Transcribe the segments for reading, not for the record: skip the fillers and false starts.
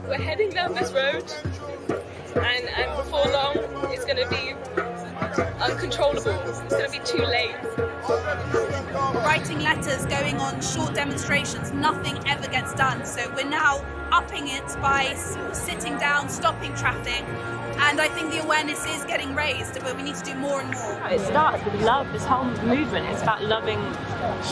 we're heading down this road, and before long it's going to be uncontrollable. It's going to be too late. Writing letters, going on short demonstrations, nothing ever gets done. So we're now upping it by sitting down, stopping traffic. And I think the awareness is getting raised, but we need to do more and more. It starts with love. This whole movement is about loving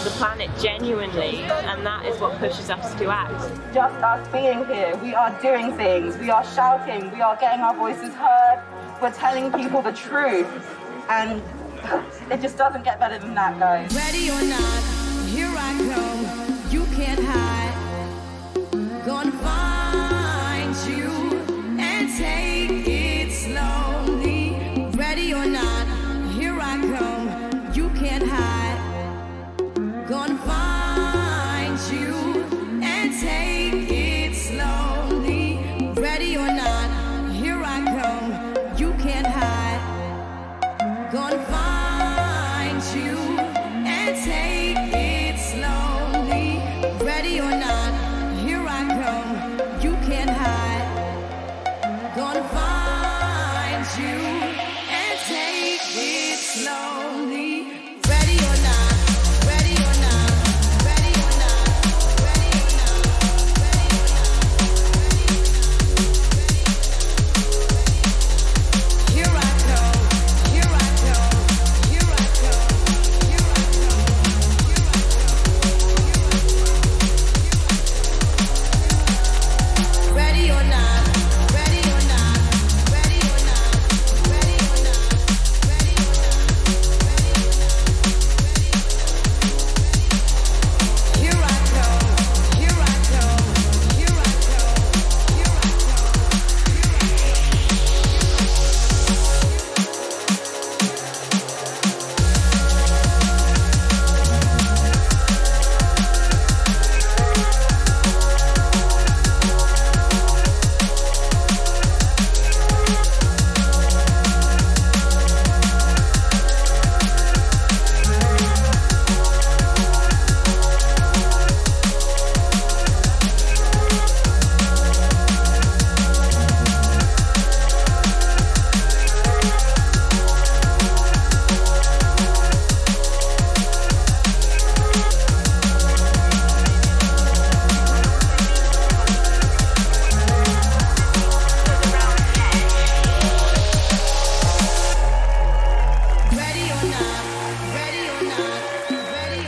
the planet genuinely, and that is what pushes us to act. Just us being here, we are doing things, we are shouting, we are getting our voices heard, we're telling people the truth, and it just doesn't get better than that, guys. Ready or not, here I come, you can't hide. Gonna find you and take it slowly. Ready or not, here I come, you can't hide. Gonna find you and take it slowly. Ready or not, here I come, you can't hide. Gonna find you and take it slowly. Ready or not, here I come, you can't hide. Gonna find you and take it slowly. Ready or not, ready or not, ready or not, ready or not, ready or not. Here I come, here I come, here I come, here I come, here I come. Ready or not, ready or not, ready or not, ready or not, ready or not, here I come, here I come, here I come, here I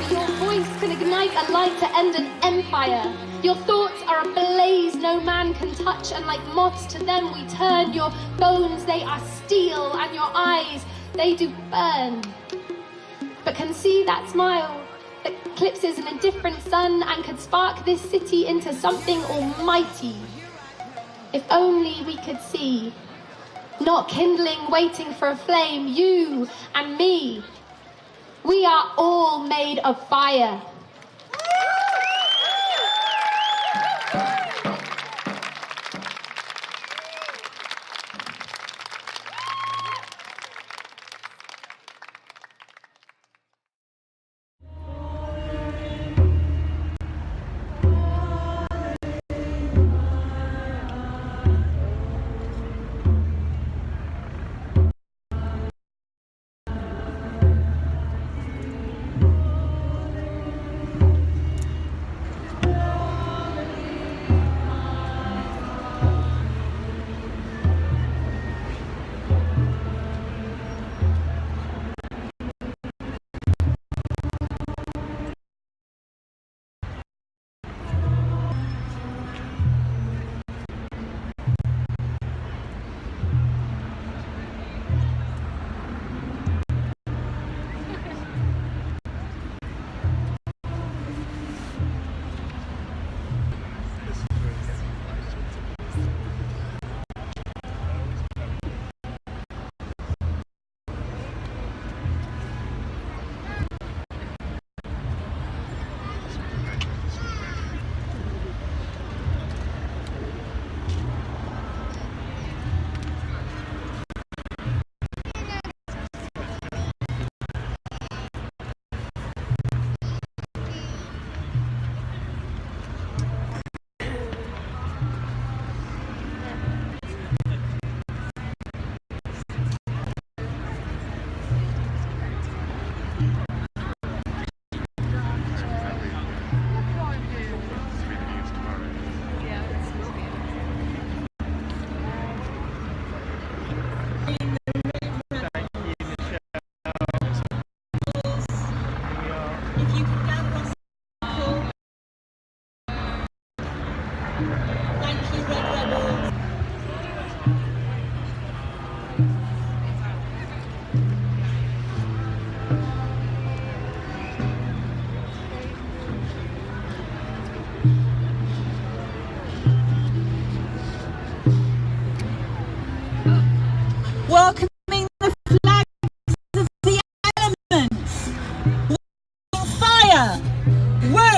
Your voice can ignite a light to end an empire. Your thoughts are a blaze no man can touch, and like moths to them we turn. Your bones, they are steel, and your eyes, they do burn. But can see that smile that eclipses an indifferent sun and could spark this city into something almighty. If only we could see. Not kindling, waiting for a flame, you and me. We are all made of fire.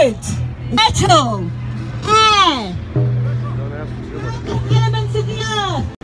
wood, metal, air, the elements of the earth.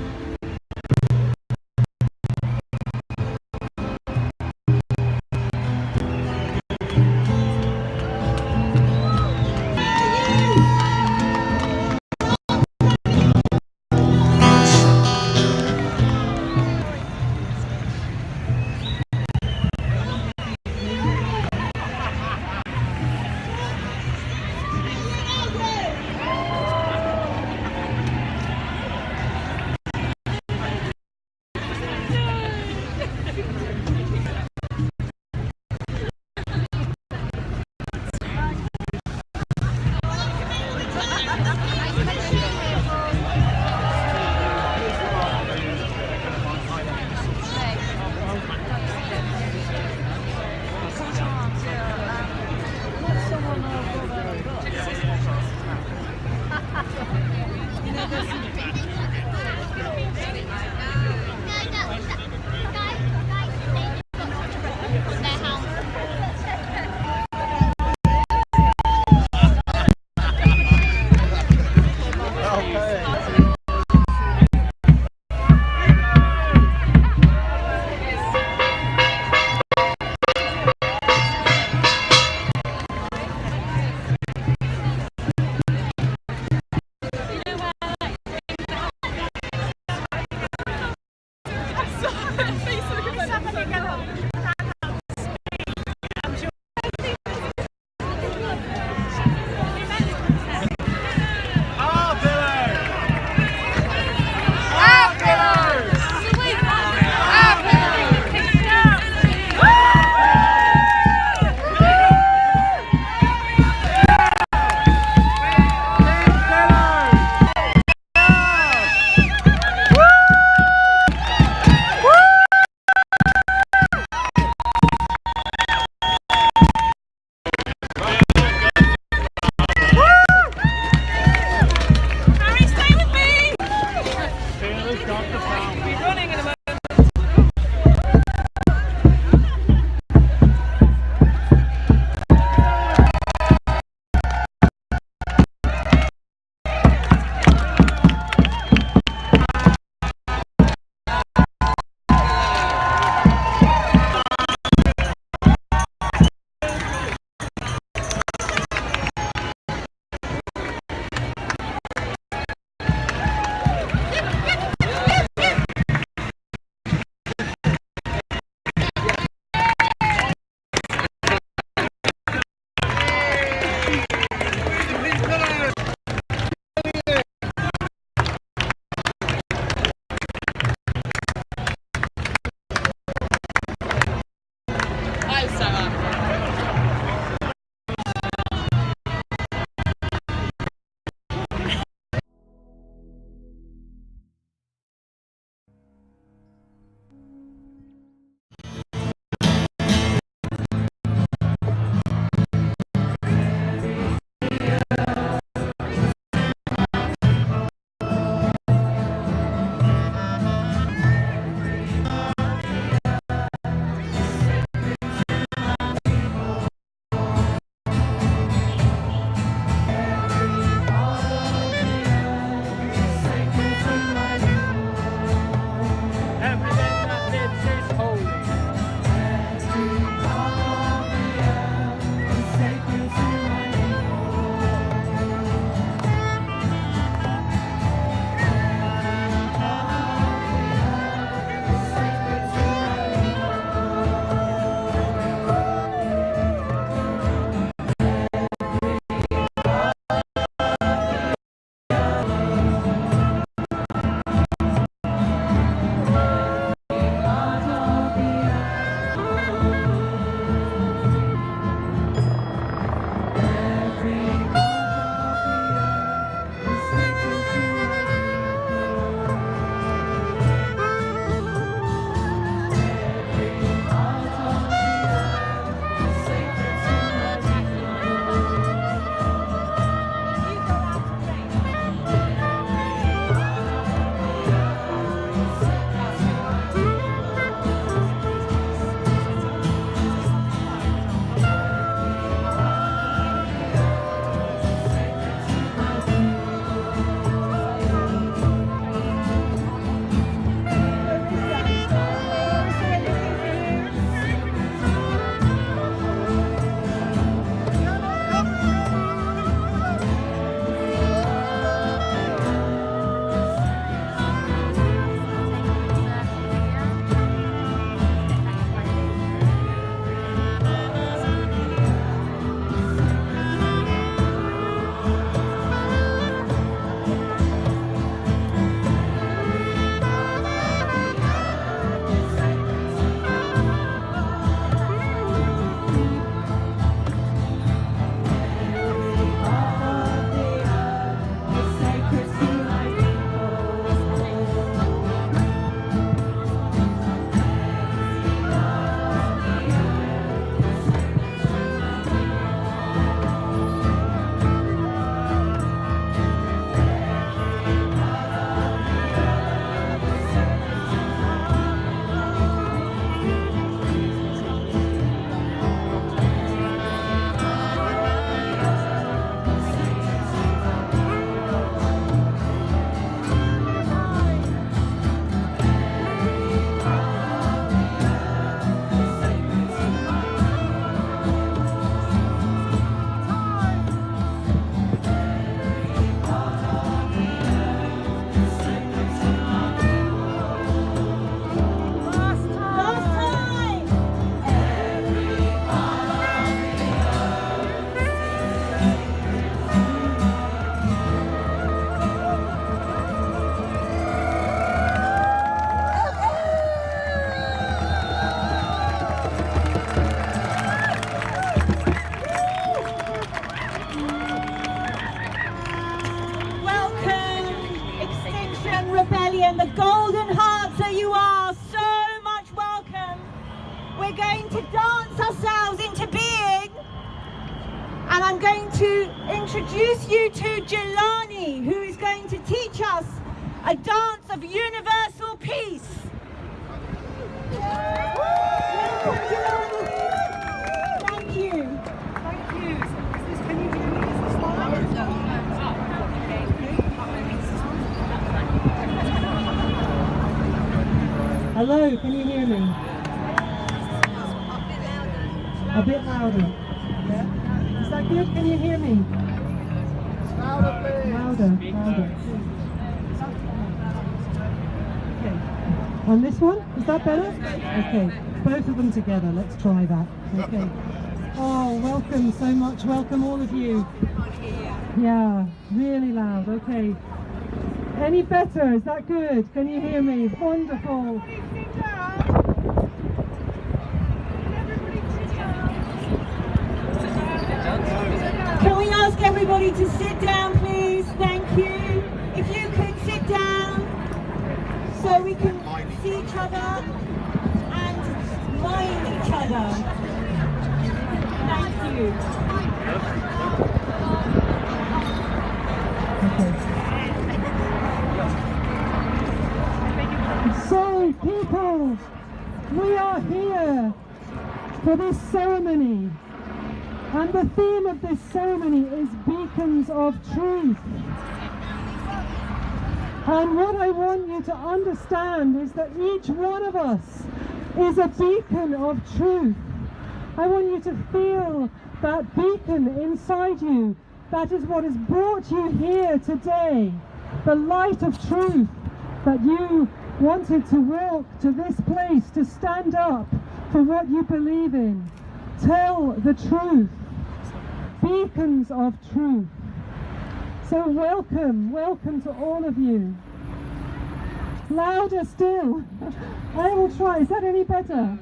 introduce you to Jelani, who is going to teach us a dance of universal peace. Welcome, Jelani. Thank you. Thank you. Can you hear me? Is this Hello, can you hear me? A bit louder. Yeah? Is that good? Can you hear me? Louder, please. Louder. Okay. On this one? Is that better? Okay. Both of them together. Let's try that. Okay. Oh, welcome so much. Welcome all of you. Yeah, really loud. Okay. Any better? Is that good? Can you hear me? Wonderful. Can we ask everybody to sit down, please? Thank you. If you could sit down so we can see each other and mind each other. Thank you. So, people, we are here for this ceremony. And the theme of this ceremony is beacons of truth. And what I want you to understand is that each one of us is a beacon of truth. I want you to feel that beacon inside you. That is what has brought you here today. The light of truth that you wanted to walk to this place, to stand up for what you believe in. Tell the truth. Beacons of truth. So welcome to all of you. Louder still. I will try. Is that any better?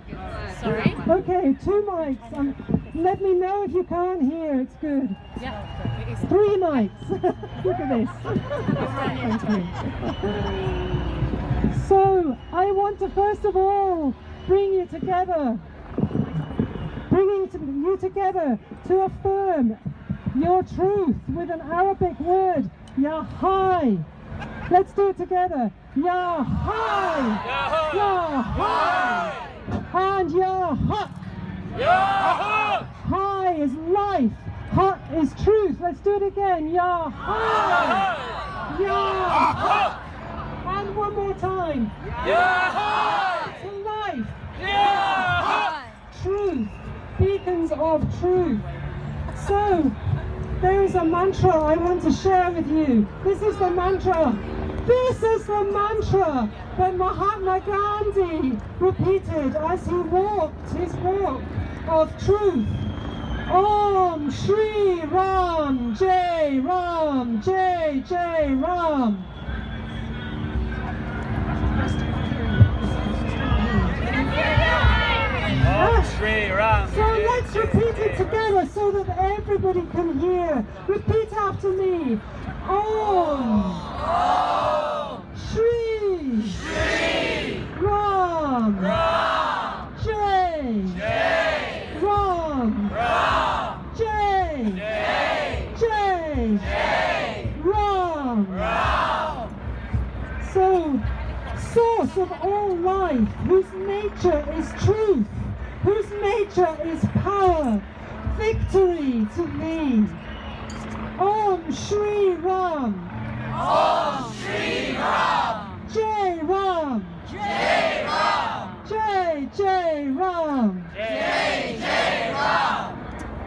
Sorry? Okay, 2 mics. Let me know if you can't hear. It's good. Yeah. 3 mics. Look at this. Thank you. So, I want to first of all bring you together. Bringing you together to affirm your truth with an Arabic word, Yahai. Let's do it together. Yahai! Yahai! And Yahak! Yahak! Hai is life. Hak is truth. Let's do it again. Yahai! Yahak! And one more time. Yahai! To life. Yahak! Truth. Beacons of truth. So, there is a mantra I want to share with you. This is the mantra. This is the mantra that Mahatma Gandhi repeated as he walked his walk of truth. Om Shri Ram Jai Ram Jai Jai Ram. Shri Ram. So let's repeat it together so that everybody can hear. Repeat after me. Om Shri Ram Jai Ram Jai Jai Ram. So, source of all life, whose nature is truth, whose nature is power, victory to me. Om Shri Ram. Om Shri Ram. Jai Ram. Jai Ram. Jai Jai Ram. Jai Jai Ram.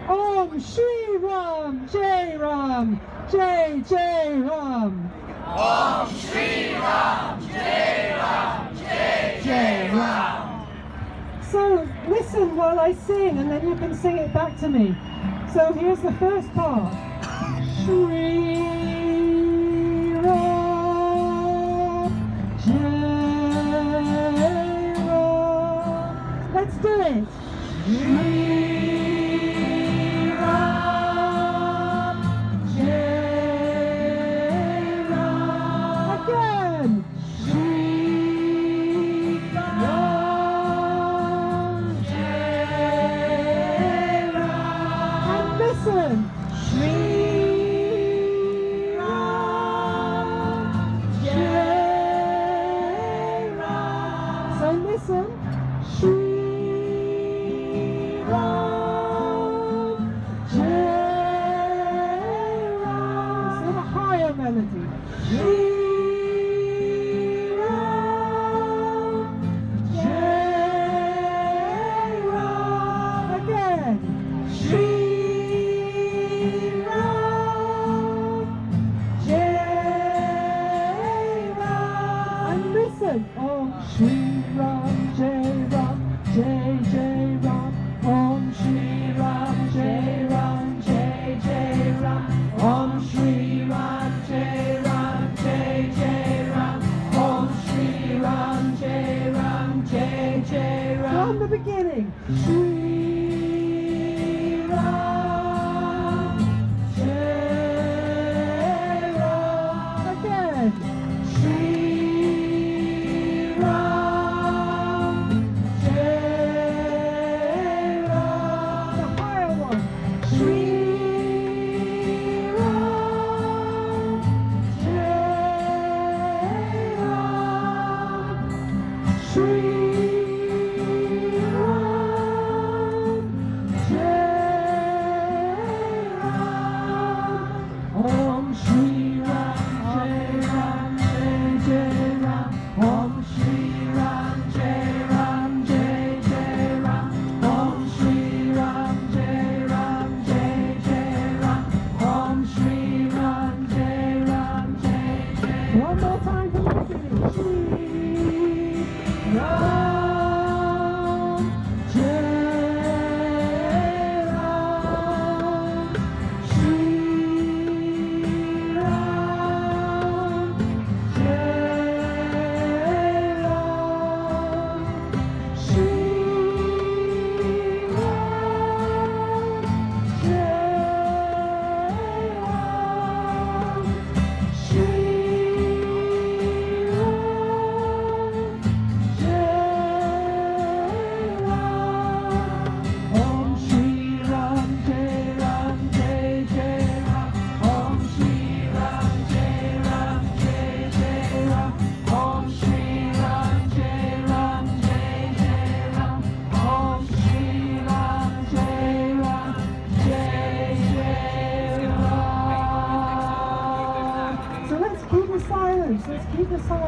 Om Shri Ram. Jai Ram. Jai Jai Ram. Om Shri Ram. Jai Ram. Jai Jai Ram. So listen while I sing and then you can sing it back to me. So here's the first part. Shri Ram Jai Ram. Let's do it. Shri Ram Jai Ram. Again. Shri Ram Jai Ram. And listen. Shri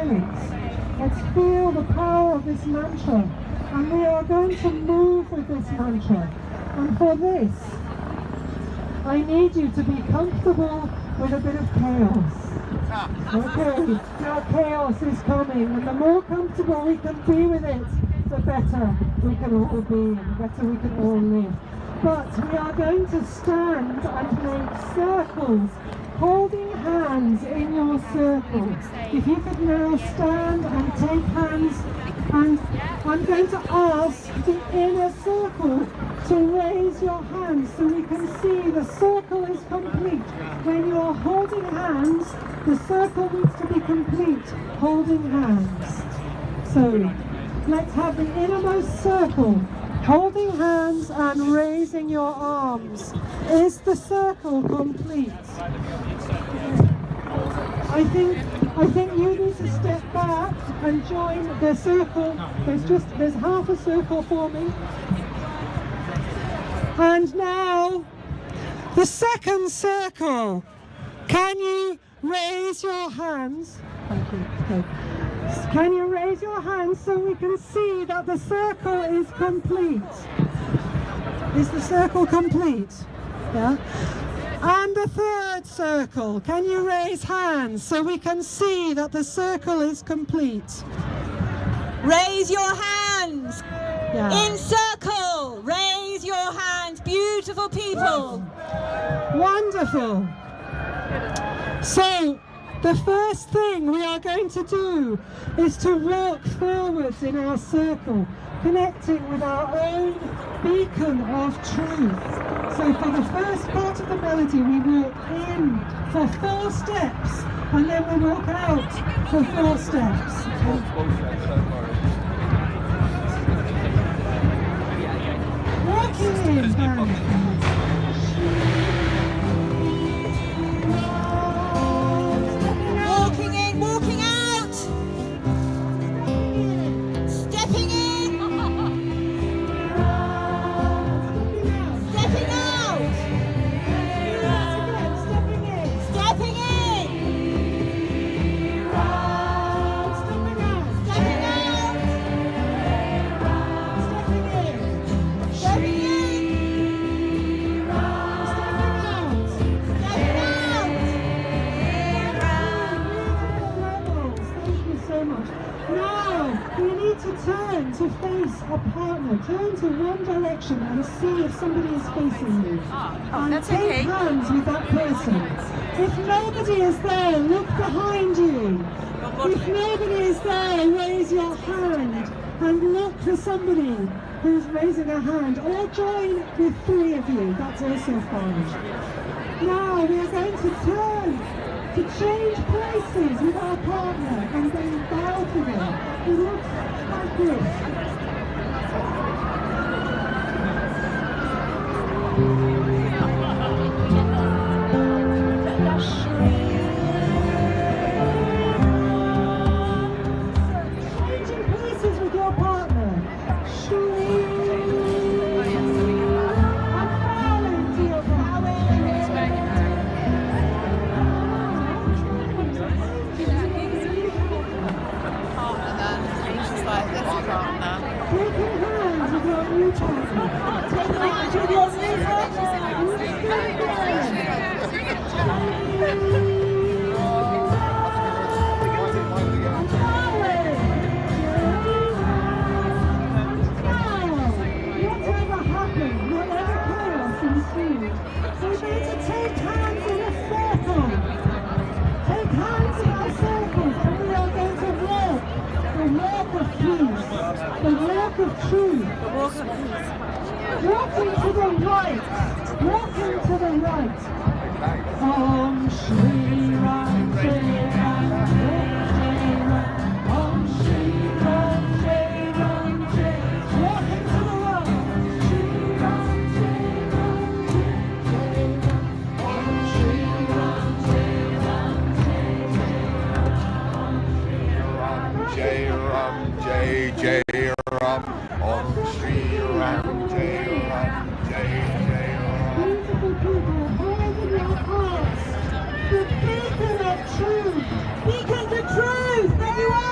silence. Let's feel the power of this mantra. And we are going to move with this mantra. And for this, I need you to be comfortable with a bit of chaos. Okay, now chaos is coming, and the more comfortable we can be with it, the better we can all be, and the better we can all live. But we are going to stand and make circles, holding hands in your circle. If you could now stand and take hands, and I'm going to ask the inner circle to raise your hands so we can see the circle is complete. When you're holding hands, the circle needs to be complete, holding hands. So let's have the innermost circle, holding hands and raising your arms. Is the circle complete? I think you need to step back and join the circle. There's half a circle forming. And now the second circle. Can you raise your hands? Thank you. Okay. Can you raise your hands so we can see that the circle is complete? Is the circle complete? Yeah. And the third circle. Can you raise hands so we can see that the circle is complete? Raise your hands. Yeah. In circle. Raise your hands. Beautiful people. Wonderful. So, the first thing we are going to do is to walk forwards in our circle, connecting with our own beacon of truth. So for the first part of the melody, we walk in for 4 steps, and then we walk out for 4 steps. Walking in, Walking in, walking out. Stepping in. Stepping out. Stepping in. Stepping out. Stepping out. Stepping in. To turn to face a partner, turn to one direction and see if somebody is facing you. And take hands with that person. If nobody is there, look behind you. If nobody is there, raise your hand and look for somebody who's raising a hand, or join with 3 of you. That's also fine. Now we are going to turn to change places with our partner and then bow to them. It looks like this. Changing places with your partner. And bowing to your partner. Taking hands with your new partner. Taking hands with your new Whatever happened, whatever chaos ensued, we're going to take hands in a circle. Take hands in our circles, and we are going to walk the walk of peace, the walk of truth. Walking to the right, walking to the right. Om Shri Ram Jai Ram Jai Ram. Om Shri Ram Jai Ram Jai. Walking to the right. Shri Ram Jai Ram Jai Ram. Om Shri Ram Jai Ram Jai Ram. Jai Ram, Jai Jai Ram, Om Shri Ram, Jai Ram, Jai Jai Ram. Beautiful people, hold in your hearts the beacon of truth. Beacon the truth that you are.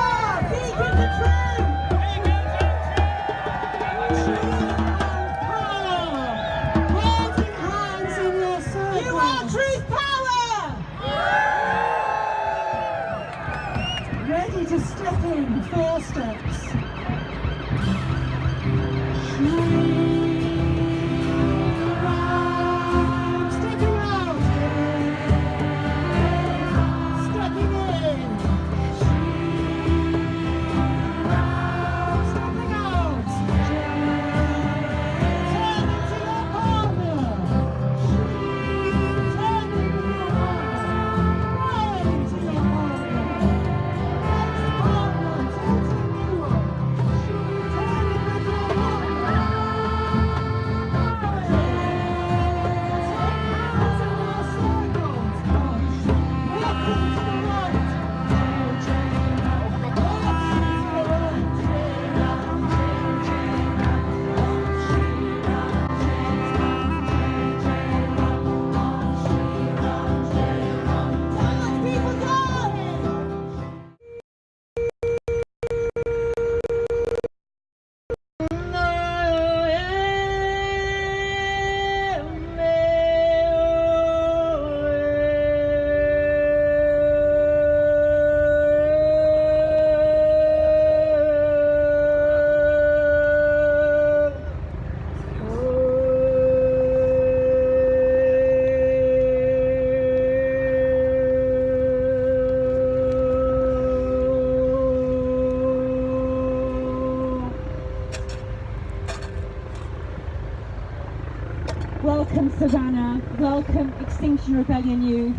Welcome Savannah, welcome Extinction Rebellion youth.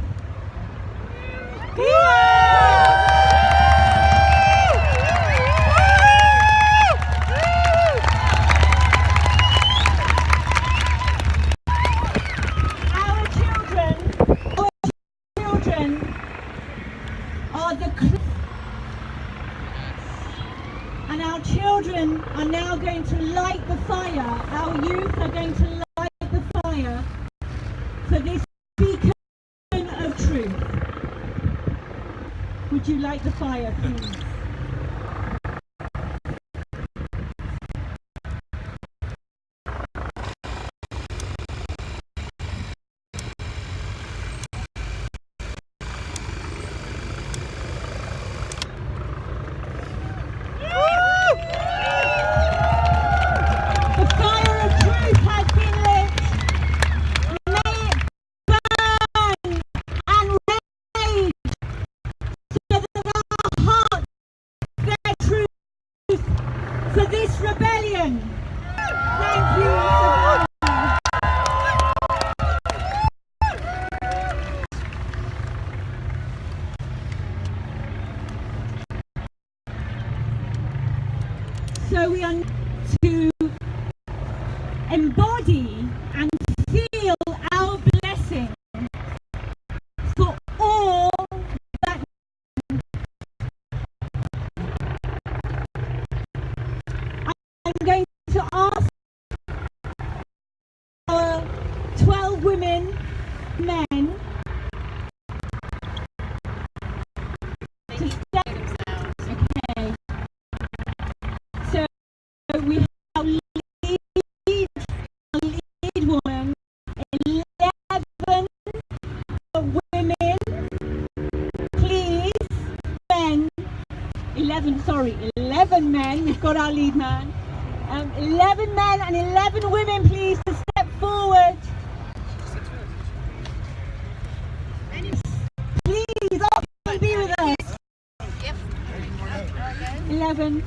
Our children are the and our children are now going to light the fire. Our youth are going to light the fire for this beacon of truth. Would you light the fire, please? So we are to embody and feel our blessing for all that. I'm going to ask our 12 women, men, to step. Okay. So we have our lead woman, 11 women, please, men, 11 men, we've got our lead man, 11 men and 11 women, please, to step forward. Please, all be with us. 11.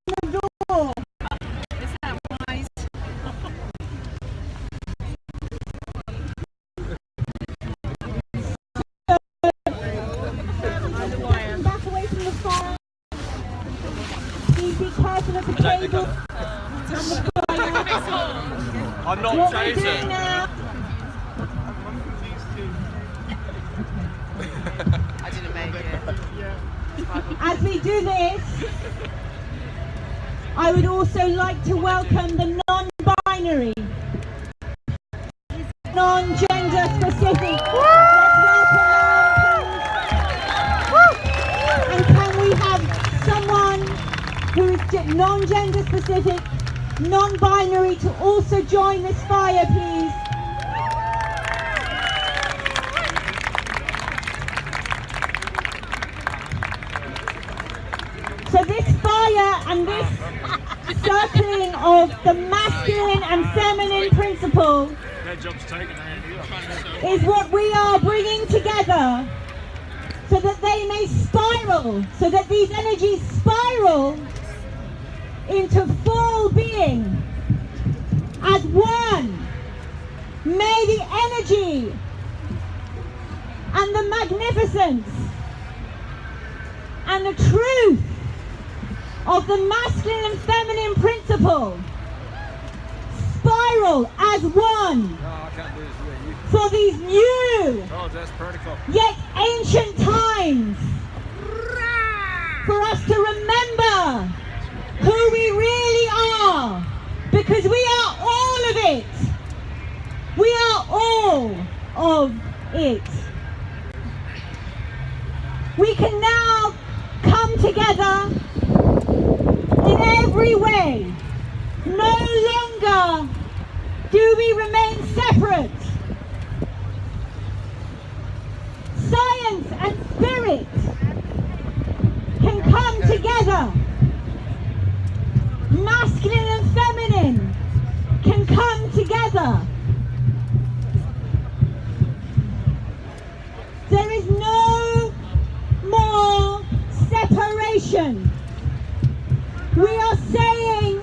The door. Is that wise? Back away from the fire. Please be careful of the table. I'm not chasing. I didn't make it. As we do this, I would also like to welcome the non-binary, non-gender specific. Let's welcome them, please. And can we have someone who is non-gender specific, non-binary to also join this fire, please? So this fire and this circling of the masculine and feminine principle is what we are bringing together so that they may spiral, so that these energies spiral into full being as one. May the energy and the magnificence and the truth of the masculine and feminine principle spiral as one for these new yet ancient times, for us to remember who we really are, because we are all of it. We are all of it. We can now come together in every way. No longer do we remain separate. Science and spirit can come together. Masculine and feminine can come together. There is no more separation. We are saying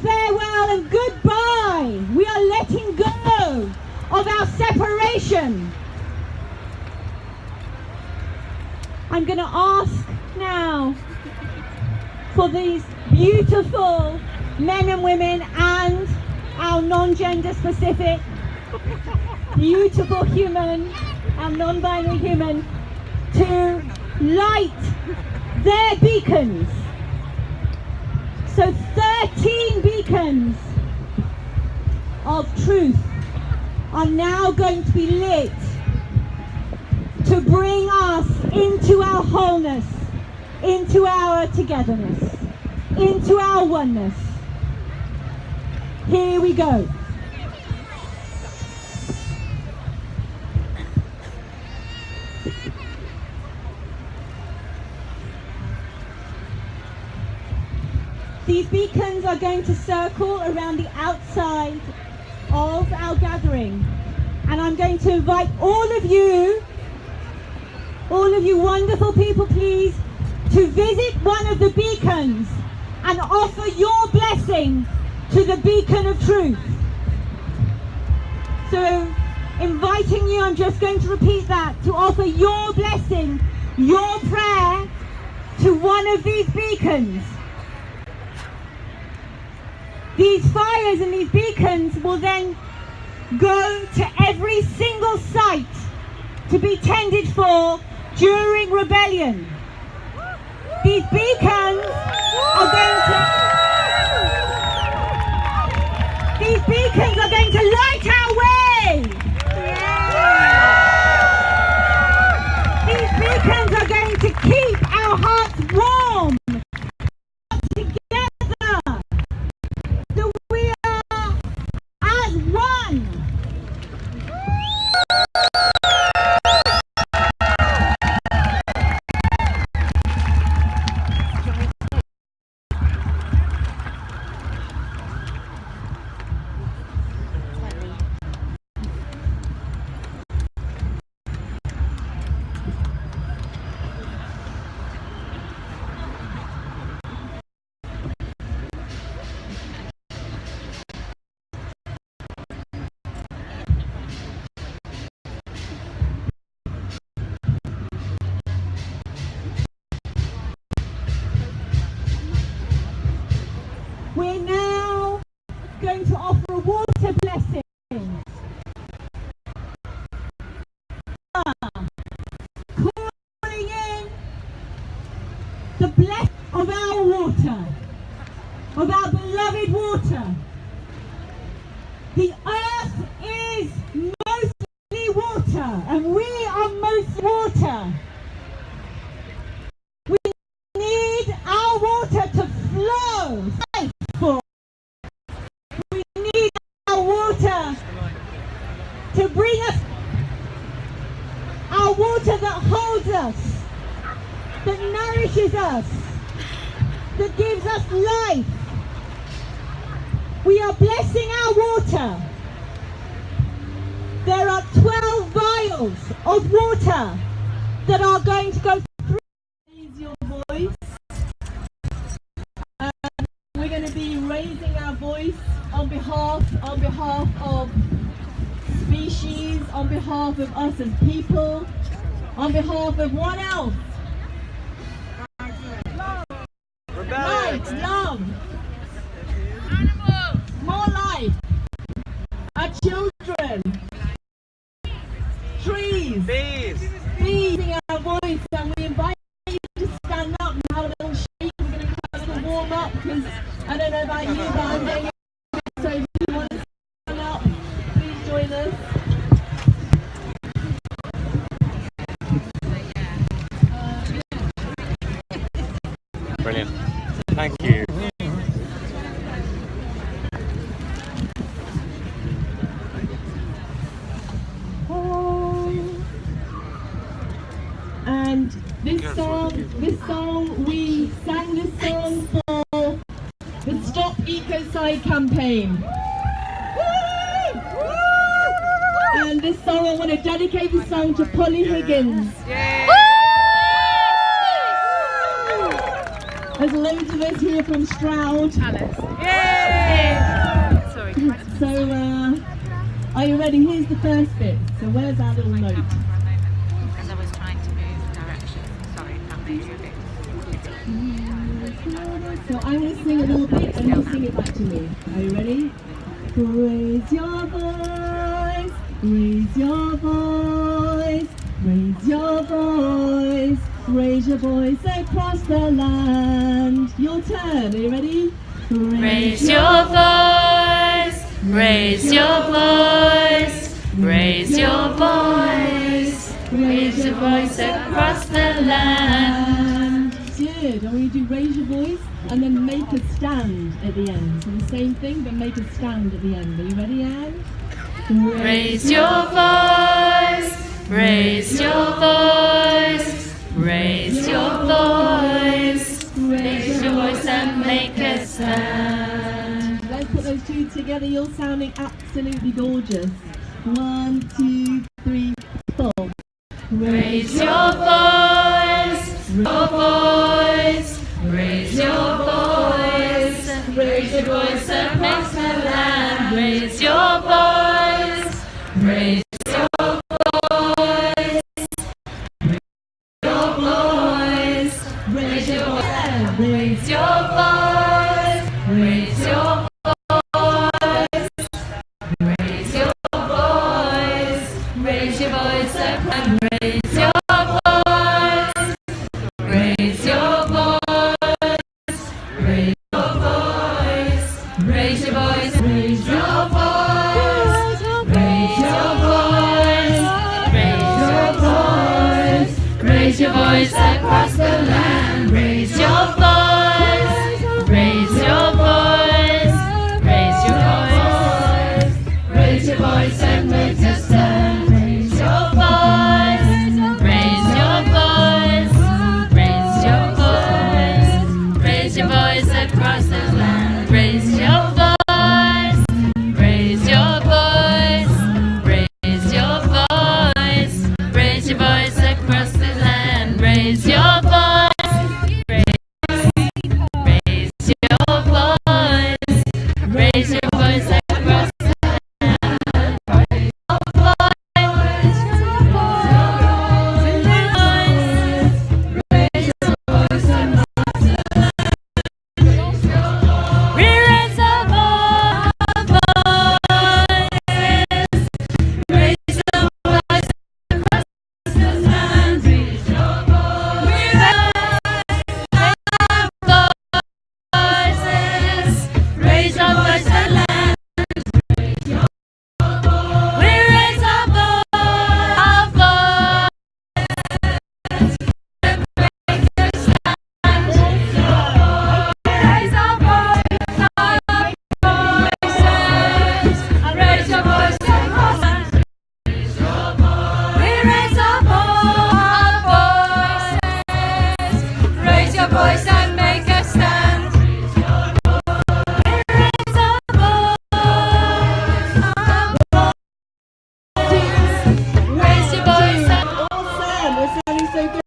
farewell and goodbye. We are of our separation. I'm going to ask now for these beautiful men and women and our non-gender specific, beautiful human and non-binary human to light their beacons. So 13 beacons of truth are now going to be lit to bring us into our wholeness, into our togetherness, into our oneness. Here we go. These beacons are going to circle around the outside of our gathering, and I'm going to invite all of you wonderful people, please, to visit one of the beacons and offer your blessing to the beacon of truth. So, inviting you, I'm just going to repeat that, to offer your blessing, your prayer to one of these beacons. These fires and these beacons will then go to every single site to be tended for during rebellion. These beacons are going to light our way. These beacons are going to keep our hearts warm together. So we are as one. We're now going to offer a water blessing. Calling in the blessing of our water, of our beloved water. The earth is mostly water, and we are mostly water. We need our water to flow. We need our water to bring us, our water that holds us, that nourishes us, that gives us life. We are blessing our water. There are 12 vials of water that are going to go through. Raise your voice. We're going to be raising our voice on behalf of species, on behalf of us as people, on behalf of what else? Life, love, animals, more life, our children, trees, bees, our voice, and we invite you to stand up and have a little shake. We're going to have a little warm up because I don't know about you, but I'm getting a bit, so if you want to stand up, please join us. Brilliant. Thank you. And this song, we sang this song for the Stop Ecocide campaign. And this song, I want to dedicate this song to Polly Higgins. There's loads of us here from Stroud. Alice. Yay! Sorry. So Are you ready? Here's the first bit. So where's our little note? As I was trying to move direction. Sorry, that makes a bit. So I'm going to sing a little bit and you sing it back to me. Are you ready? Raise your voice, raise your voice, raise your voice, raise your voice across the land. Your turn. Are you ready? Raise your voice, raise your voice, raise your voice, raise your voice across the land. Good. I want you to do raise your voice and then make a stand at the end. So the same thing, but make a stand at the end. Are you ready, Anne? Raise your voice, raise your voice, raise your voice, raise your voice and make a stand. Let's put those two together. You're sounding absolutely gorgeous. 1, 2, 3, 4. Raise your voice, raise your voice, raise your voice and make a land. Raise your voice, raise your voice, your voice, raise your voice, raise your voice, raise your voice, raise your voice, raise your voice and raise your voice, raise your voice, raise your voice, raise your voice, raise your voice, raise your voice, raise your voice across the land. Raise your voice, raise your voice, raise your voice, raise your voice and make a stand. Raise your voice, raise your voice, raise your voice, raise your voice across the land. Raise your voice, raise your voice, raise your voice, raise your voice across the land. Raise your voice, raise your voice, raise your voice across the land. We raise our voices, raise our voice across the land. Raise your voice. We raise our voices, raise our voice to land. We raise our voice, raise our voices, raise your voice across the land. We raise our voices, raise your voice and make a stand. We raise our voices, raise your voice and Awesome. We're sounding so good.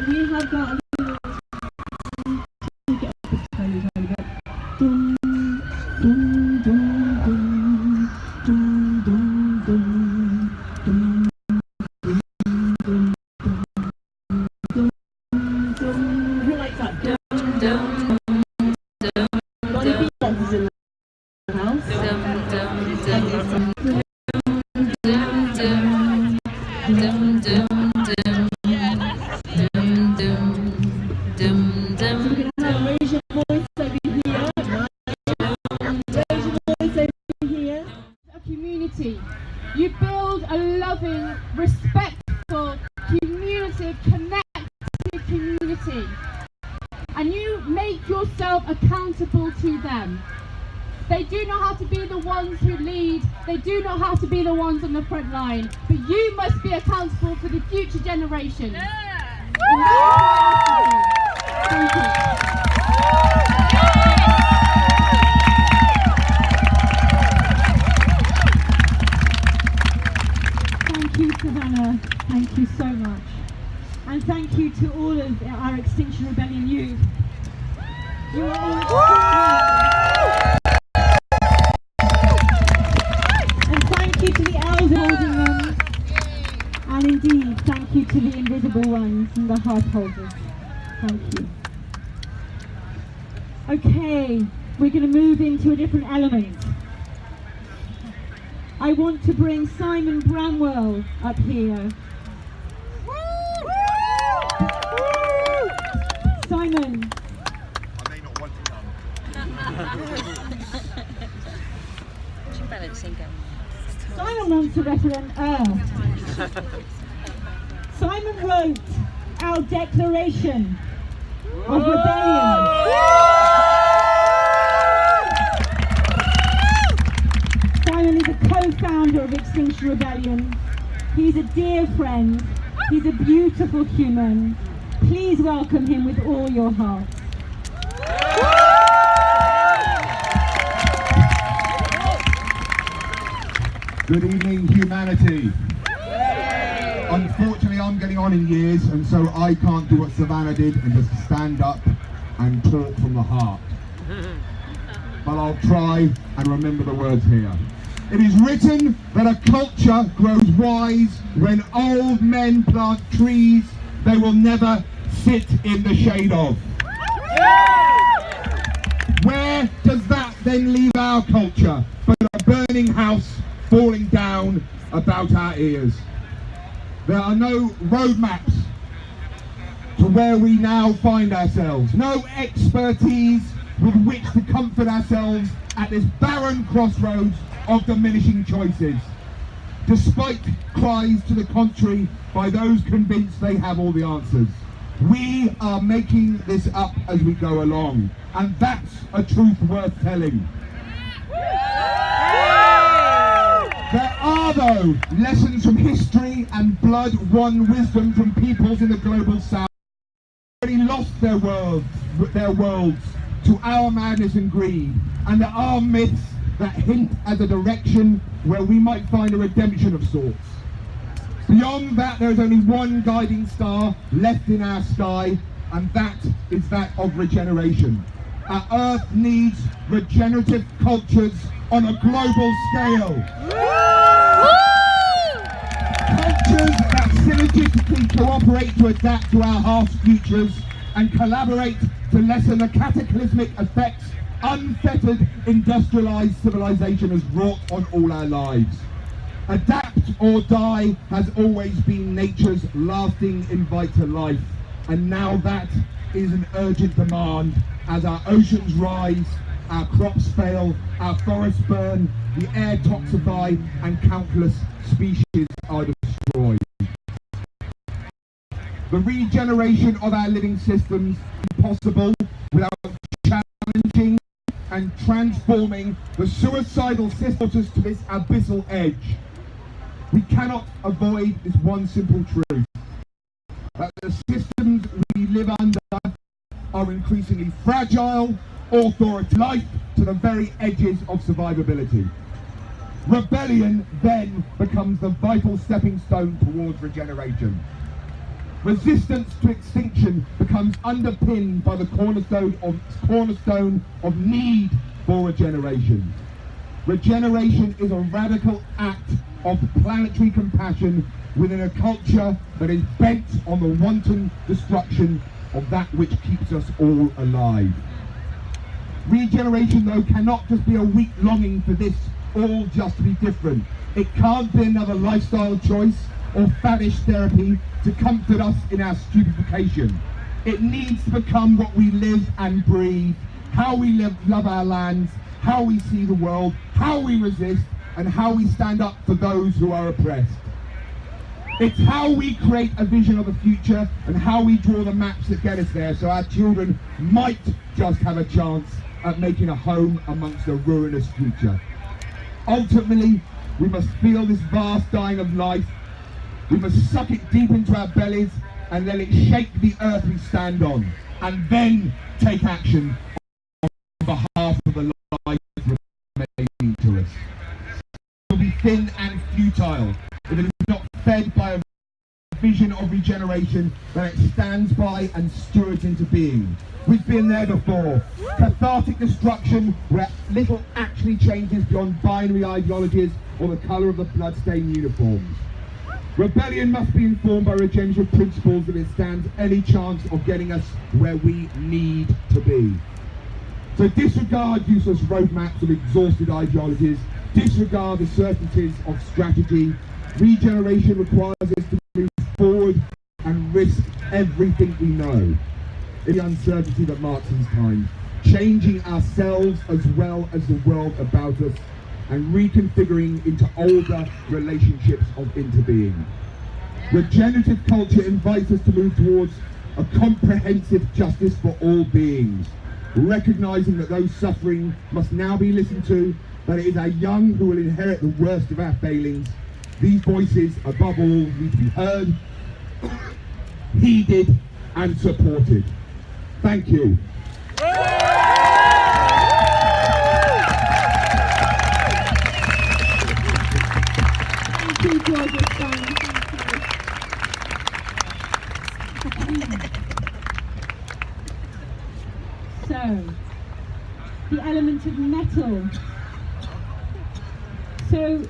We have got a little take it up a tiny bit. Dum, dum, dum, dum, dum, dum, dum, dum, dum, dum. Who likes that? Dum, dum, got any beatboxers in the house? So we're going to have raise your voice over here. Raise your voice over here. A community. You build a loving, respectful community, connected community. And you make yourself accountable to them. They do not have to be the ones who lead. They do not have to be the ones on the front line. But you must be accountable for the future generations. Thank you. Thank you, Savannah. Thank you so much. And thank you to all all of our Extinction Rebellion youth. You are all extraordinary. And thank you to the elders holding them. And indeed, thank you to the invisible ones and the heart holders. Thank you. Okay, we're going to move into a different element. I want to bring Simon Bramwell up here. Simon. I may not want to come. Simon wants to represent Earth. Simon wrote our Declaration of Rebellion. Simon is a co-founder of Extinction Rebellion. He's a dear friend. He's a beautiful human. Please welcome him with all your hearts. Good evening, humanity. Unfortunately, I'm getting on in years, and so I can't do what Savannah did and just stand up and talk from the heart. But I'll try and remember the words here. It is written that a culture grows wise when old men plant trees they will never sit in the shade of. Where does that then leave our culture but a burning house falling down about our ears? There are no roadmaps to where we now find ourselves, no expertise with which to comfort ourselves at this barren crossroads of diminishing choices, despite cries to the contrary by those convinced they have all the answers. We are making this up as we go along, and that's a truth worth telling. There are, though, lessons from history and blood-won wisdom from peoples in the global south who already lost their worlds to our madness and greed, and there are myths that hint at a direction where we might find a redemption of sorts. Beyond that, there is only one guiding star left in our sky, and that is that of regeneration. Our Earth needs regenerative cultures on a global scale. Cultures that synergistically cooperate to adapt to our harsh futures and collaborate to lessen the cataclysmic effects unfettered industrialized civilization has wrought on all our lives. Adapt or die has always been nature's lasting invite to life, and now that is an urgent demand as our oceans rise, our crops fail, our forests burn, the air toxify, and countless species are destroyed. The regeneration of our living systems is impossible without challenging and transforming the suicidal systems to this abyssal edge. We cannot avoid this one simple truth, that the systems we live under are increasingly fragile, authoritarian, life to the very edges of survivability. Rebellion then becomes the vital stepping stone towards regeneration. Resistance to extinction becomes underpinned by the cornerstone of need for regeneration. Regeneration is a radical act of planetary compassion within a culture that is bent on the wanton destruction of that which keeps us all alive. Regeneration, though, cannot just be a weak longing for this all just to be different. It can't be another lifestyle choice or faddish therapy to comfort us in our stupefaction. It needs to become what we live and breathe, how we love our lands, how we see the world, how we resist, and how we stand up for those who are oppressed. It's how we create a vision of the future and how we draw the maps that get us there so our children might just have a chance at making a home amongst a ruinous future. Ultimately, we must feel this vast dying of life. We must suck it deep into our bellies and let it shake the earth we stand on, and then take action on behalf of the life remaining to us. It will be thin and futile if it is not fed by a vision of regeneration that it stands by and stewards into being. We've been there before. Cathartic destruction where little actually changes beyond binary ideologies or the colour of the bloodstained uniforms. Rebellion must be informed by regenerative principles if it stands any chance of getting us where we need to be. So disregard useless roadmaps of exhausted ideologies, disregard the certainties of strategy. Regeneration requires us to move forward and risk everything we know. In the uncertainty that marks these times, changing ourselves as well as the world about us, and reconfiguring into older relationships of interbeing. Regenerative culture invites us to move towards a comprehensive justice for all beings, recognizing that those suffering must now be listened to, that it is our young who will inherit the worst of our failings. These voices, above all, need to be heard, heeded, and supported. Thank you. Thank you, gorgeous son. So, the element of metal. So,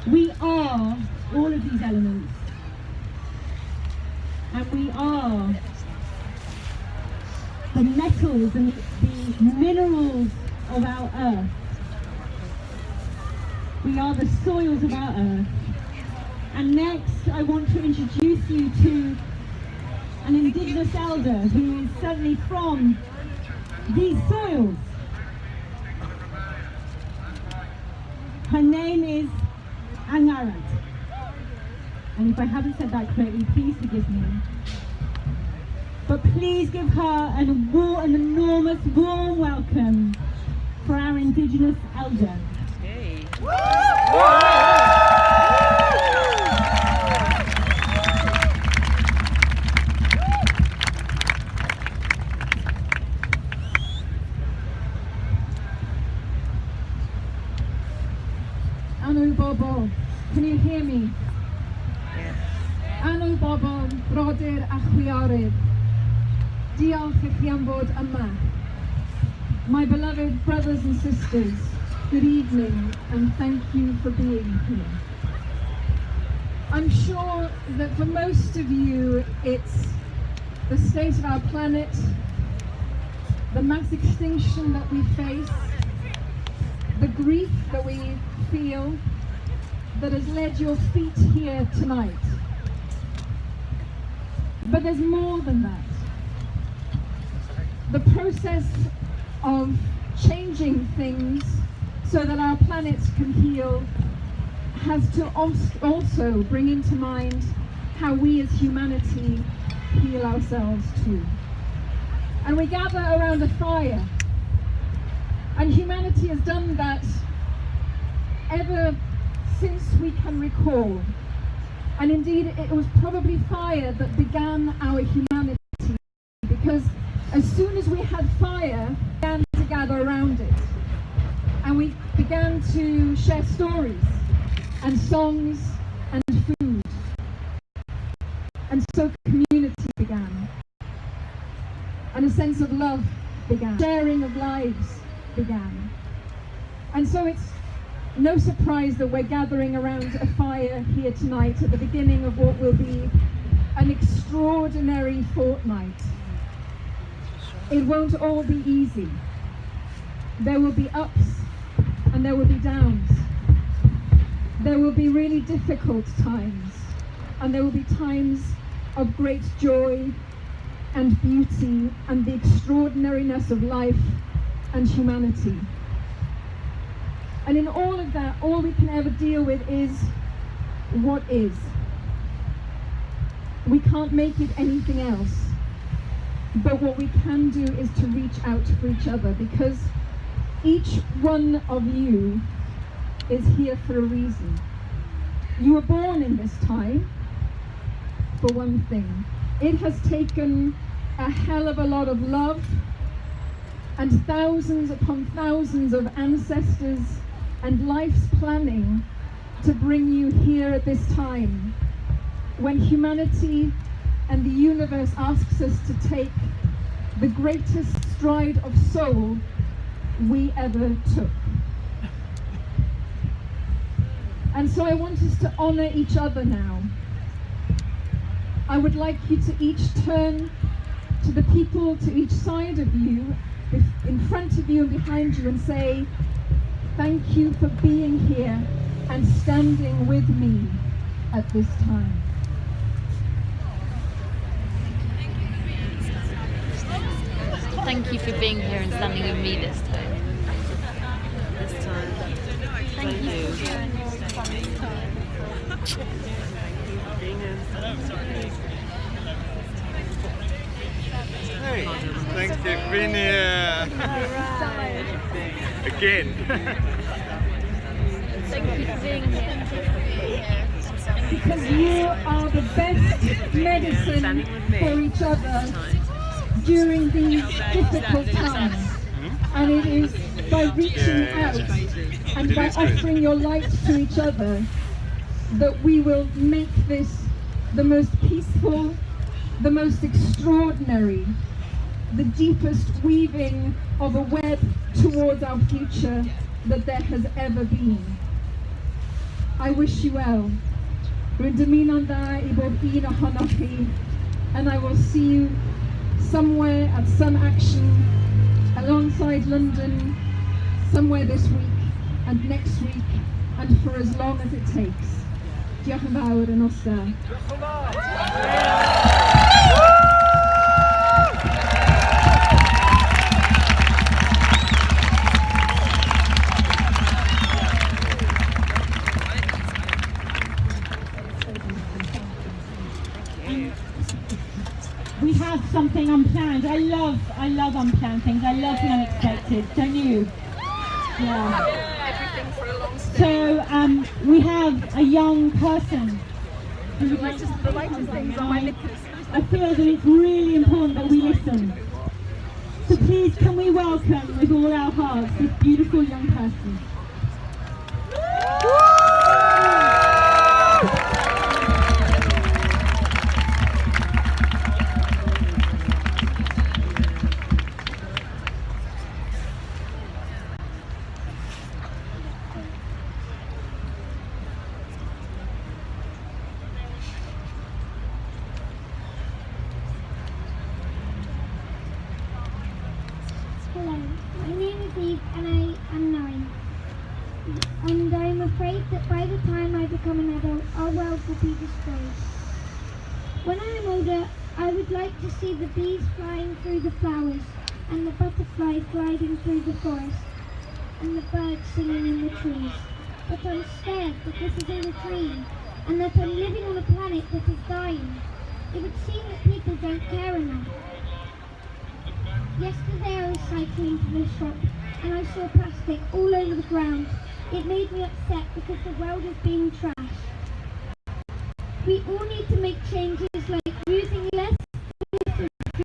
we are all of these elements. And we are the metals and the minerals of our earth. We are the soils of our earth. And next, I want to introduce you to an Indigenous elder who is certainly from these soils. Her name is Angarat. And if I haven't said that correctly, please forgive me. But please give her an enormous warm welcome for our Indigenous elder. Hey. Anu Bobo, can you hear me? Anu Bobo, brodyr a chwiorydd. Diolch I chi am fod yma. My beloved brothers and sisters, good evening and thank you for being here. I'm sure that for most of you it's the state of our planet, the mass extinction that we face, the grief that we feel that has led your feet here tonight. But there's more than that. The process of changing things so that our planet can heal has to also bring into mind how we as humanity heal ourselves too. And we gather around a fire, and humanity has done that ever since we can recall. And indeed, it was probably fire that began our humanity, because as soon as we had fire, we began to gather around it. And we began to share stories and songs and food. And so community began. And a sense of love began. Sharing of lives began. And so it's no surprise that we're gathering around a fire here tonight at the beginning of what will be an extraordinary fortnight. It won't all be easy. There will be ups and there will be downs. There will be really difficult times, and there will be times of great joy and beauty and the extraordinariness of life and humanity. And in all of that, all we can ever deal with is what is. We can't make it anything else. But what we can do is to reach out for each other, because each one of you is here for a reason. You were born in this time for one thing. It has taken a hell of a lot of love and thousands upon thousands of ancestors and life's planning to bring you here at this time, when humanity and the universe asks us to take the greatest stride of soul we ever took. And so I want us to honor each other now. I would like you to each turn to the people to each side of you, in front of you and behind you, and say, thank you for being here and standing with me at this time. Thank you for being here and standing with me this time. Thank you. Hey, thanks for being here. Again. Thank you for being here. Because you are the best medicine for each other during these difficult times. And it is by reaching out and by offering your light to each other that we will make this the most peaceful, the most extraordinary, the deepest weaving of a web towards our future that there has ever been. I wish you well. And I will see you somewhere at some action alongside London, somewhere this week and next week and for as long as it takes. Diolch yn fawr yn osta. We have something unplanned. I love unplanned things. I love the unexpected, don't you? Yeah. Everything for a long stay. So we have a young person. The lightest things on my knickers. I feel that it's really important that we listen. So please, can we welcome with all our hearts this beautiful young person? Hello, my name is Eve and I am 9. And I'm afraid that by the time I become an adult, our world will be destroyed. When I am older, I would like to see the bees flying through the flowers, and the butterflies gliding through the forest, and the birds singing in the trees. But I'm scared that this is all a dream, and that I'm living on a planet that is dying. It would seem that people don't care enough. Yesterday I was cycling to the shop and I saw plastic all over the ground. It made me upset because the world is being trashed. We all need to make changes like using less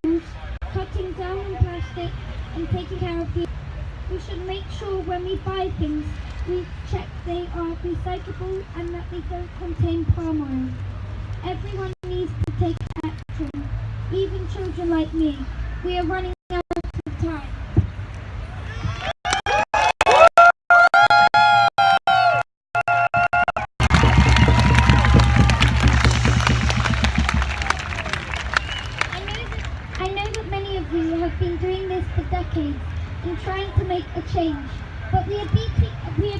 fuels, cutting down on plastic and taking care of the. We should make sure when we buy things we check they are recyclable and that they don't contain palm oil. Everyone needs to take action, even children like me. We are running out of time. I know that many of you have been doing this for decades and trying to make a change, but we are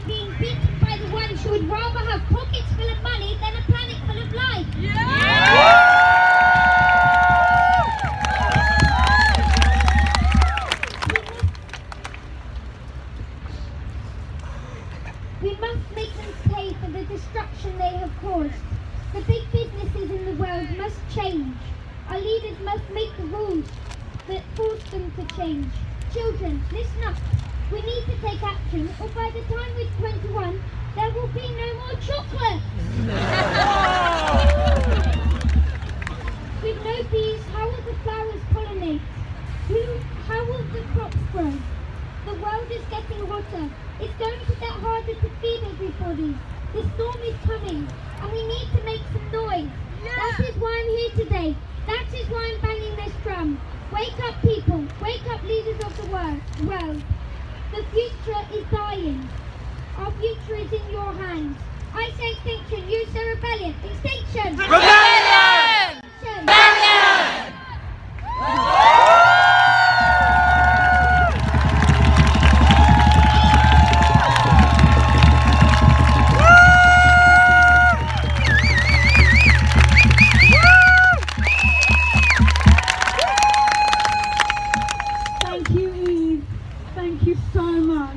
being beaten by the ones who would rather have pockets full of money than a planet full of life. We must make them pay for the destruction they have caused. The big businesses in the world must change. Our leaders must make the rules that force them to change. Children, listen up. We need to take action, or by the time we're 21, there will be no more chocolate. With no bees, how will the flowers pollinate? How will the crops grow? The world is getting hotter. It's going to get harder to feed everybody. The storm is day. That is why I'm banging this drum. Wake up, people. Wake up, leaders of the world. The future is dying. Our future is in your hands. I say extinction, you say rebellion. Extinction! Rebellion! Rebellion! Thank you, Eve. Thank you so much.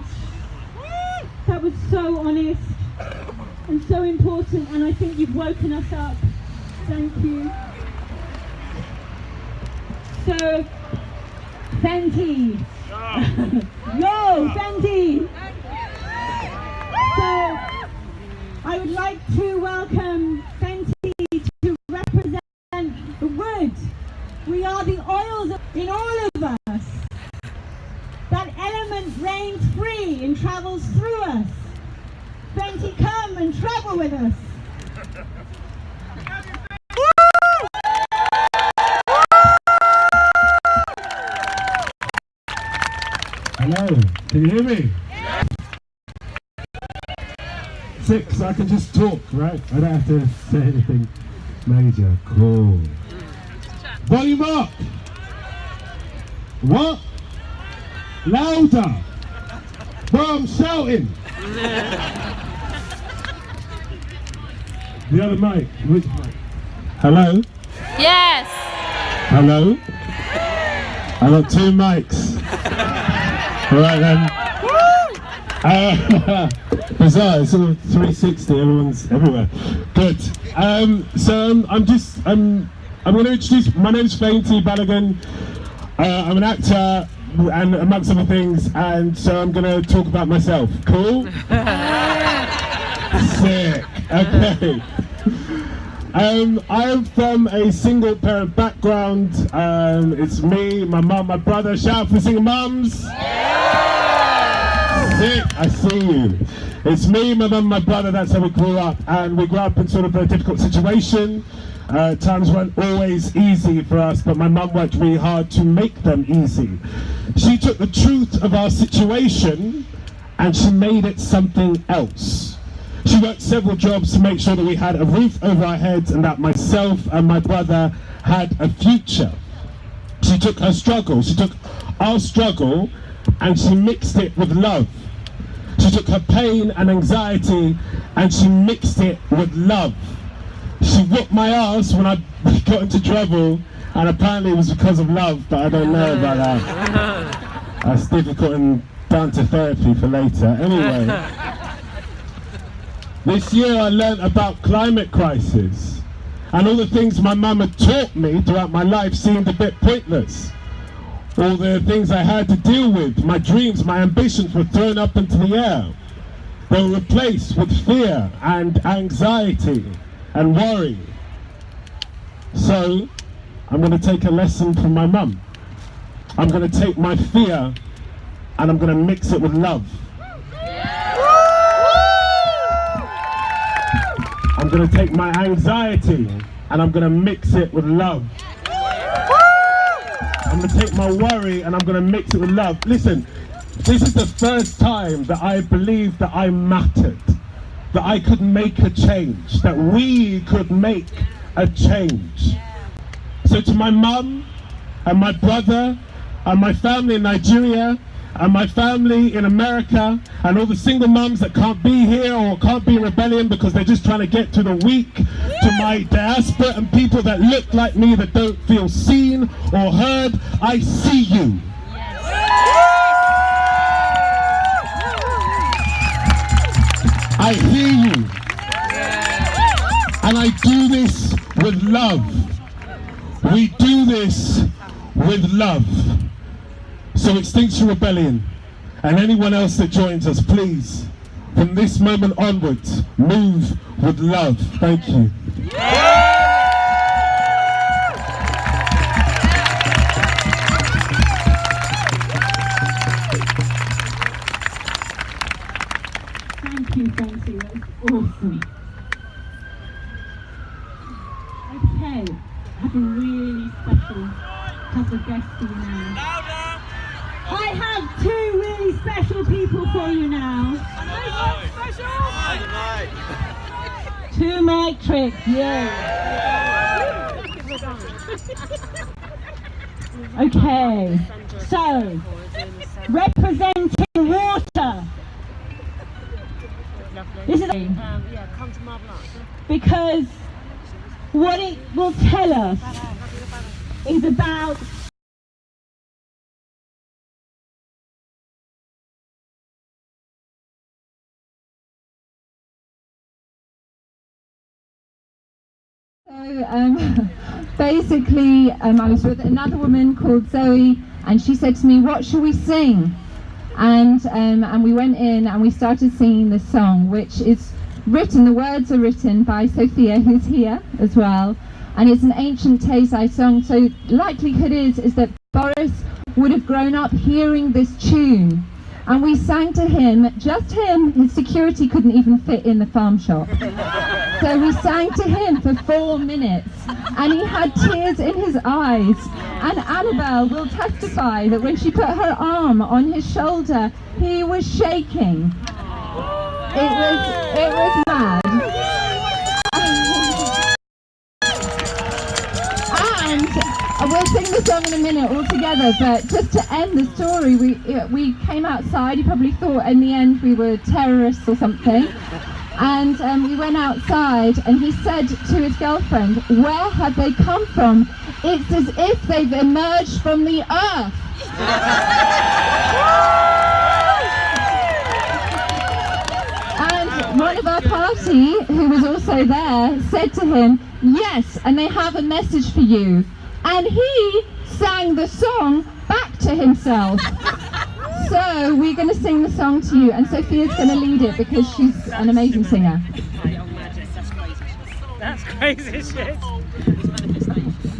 That was so honest and so important, and I think you've woken us up. Thank you. So, Fenty. Yo, Fenty. So, I would like to welcome Fenty to represent the wood. We are the oils in all of us. That element reigns free and travels through us. Fenty, come and travel with us. Hello, can you hear me? Sick, so I can just talk, right? I don't have to say anything major. Cool. Volume up! What? Louder! Bro, I'm shouting! The other mic, which mic? Hello? Yes. Hello? I got two mics. Alright then. Bizarre, it's sort of 360, everyone's everywhere. Good. So I'm going to introduce, my name's Fenty Balogun. I'm an actor and amongst other things, and so I'm going to talk about myself. Cool? Sick. Okay. I'm from a single parent background. It's me, my mum, my brother. Shout out for single mums. Sick, I see you. It's me, my mum, my brother. That's how we grew up, and we grew up in sort of a difficult situation. Times weren't always easy for us, but my mum worked really hard to make them easy. She took the truth of our situation and she made it something else. She worked several jobs to make sure that we had a roof over our heads and that myself and my brother had a future. She took her struggle, she took our struggle and she mixed it with love. She took her pain and anxiety and she mixed it with love. She whooped my ass when I got into trouble, and apparently it was because of love, but I don't know about that. That's difficult and down to therapy for later. Anyway, this year I learned about climate crisis, and all the things my mum had taught me throughout my life seemed a bit pointless. All the things I had to deal with, my dreams, my ambitions were thrown up into the air. They were replaced with fear and anxiety and worry. So I'm going to take a lesson from my mum. I'm going to take my fear and I'm going to mix it with love. I'm going to take my anxiety and I'm going to mix it with love. I'm going to take my worry and I'm going to mix it with love. Listen, this is the first time that I believed that I mattered, that I could make a change, that we could make a change. So to my mum and my brother and my family in Nigeria and my family in America and all the single mums that can't be here or can't be in rebellion because they're just trying to get through the week, to my diaspora and people that look like me that don't feel seen or heard, I see you. I hear you, and I do this with love. We do this with love. So Extinction Rebellion, and anyone else that joins us, please, from this moment onwards, move with love. Thank you. Thank you, Fenty. That was awesome. Okay, have a really special couple of guests for you now. I have two really special people for you now. Two mic tricks, yeah. Okay, so representing water. This is because what it will tell us is about basically, I was with another woman called Zoe, and she said to me, "What shall we sing?" And we went in and we started singing this song, which is written. The words are written by Sophia, who's here as well, and it's an ancient Taizai song. So likelihood is that Boris would have grown up hearing this tune. And we sang to him, just him. His security couldn't even fit in the farm shop. So we sang to him for 4 minutes, and he had tears in his eyes. And Annabelle will testify that when she put her arm on his shoulder, he was shaking. It was mad. And we'll sing the song in a minute all together, but just to end the story, we came outside. He probably thought in the end we were terrorists or something. And we went outside, and he said to his girlfriend, "Where have they come from? It's as if they've emerged from the earth." And one of our party, who was also there, said to him, "Yes, and they have a message for you." And he sang the song back to himself. So we're going to sing the song to you, and Sophia's going to lead it because she's an amazing singer. That's crazy shit.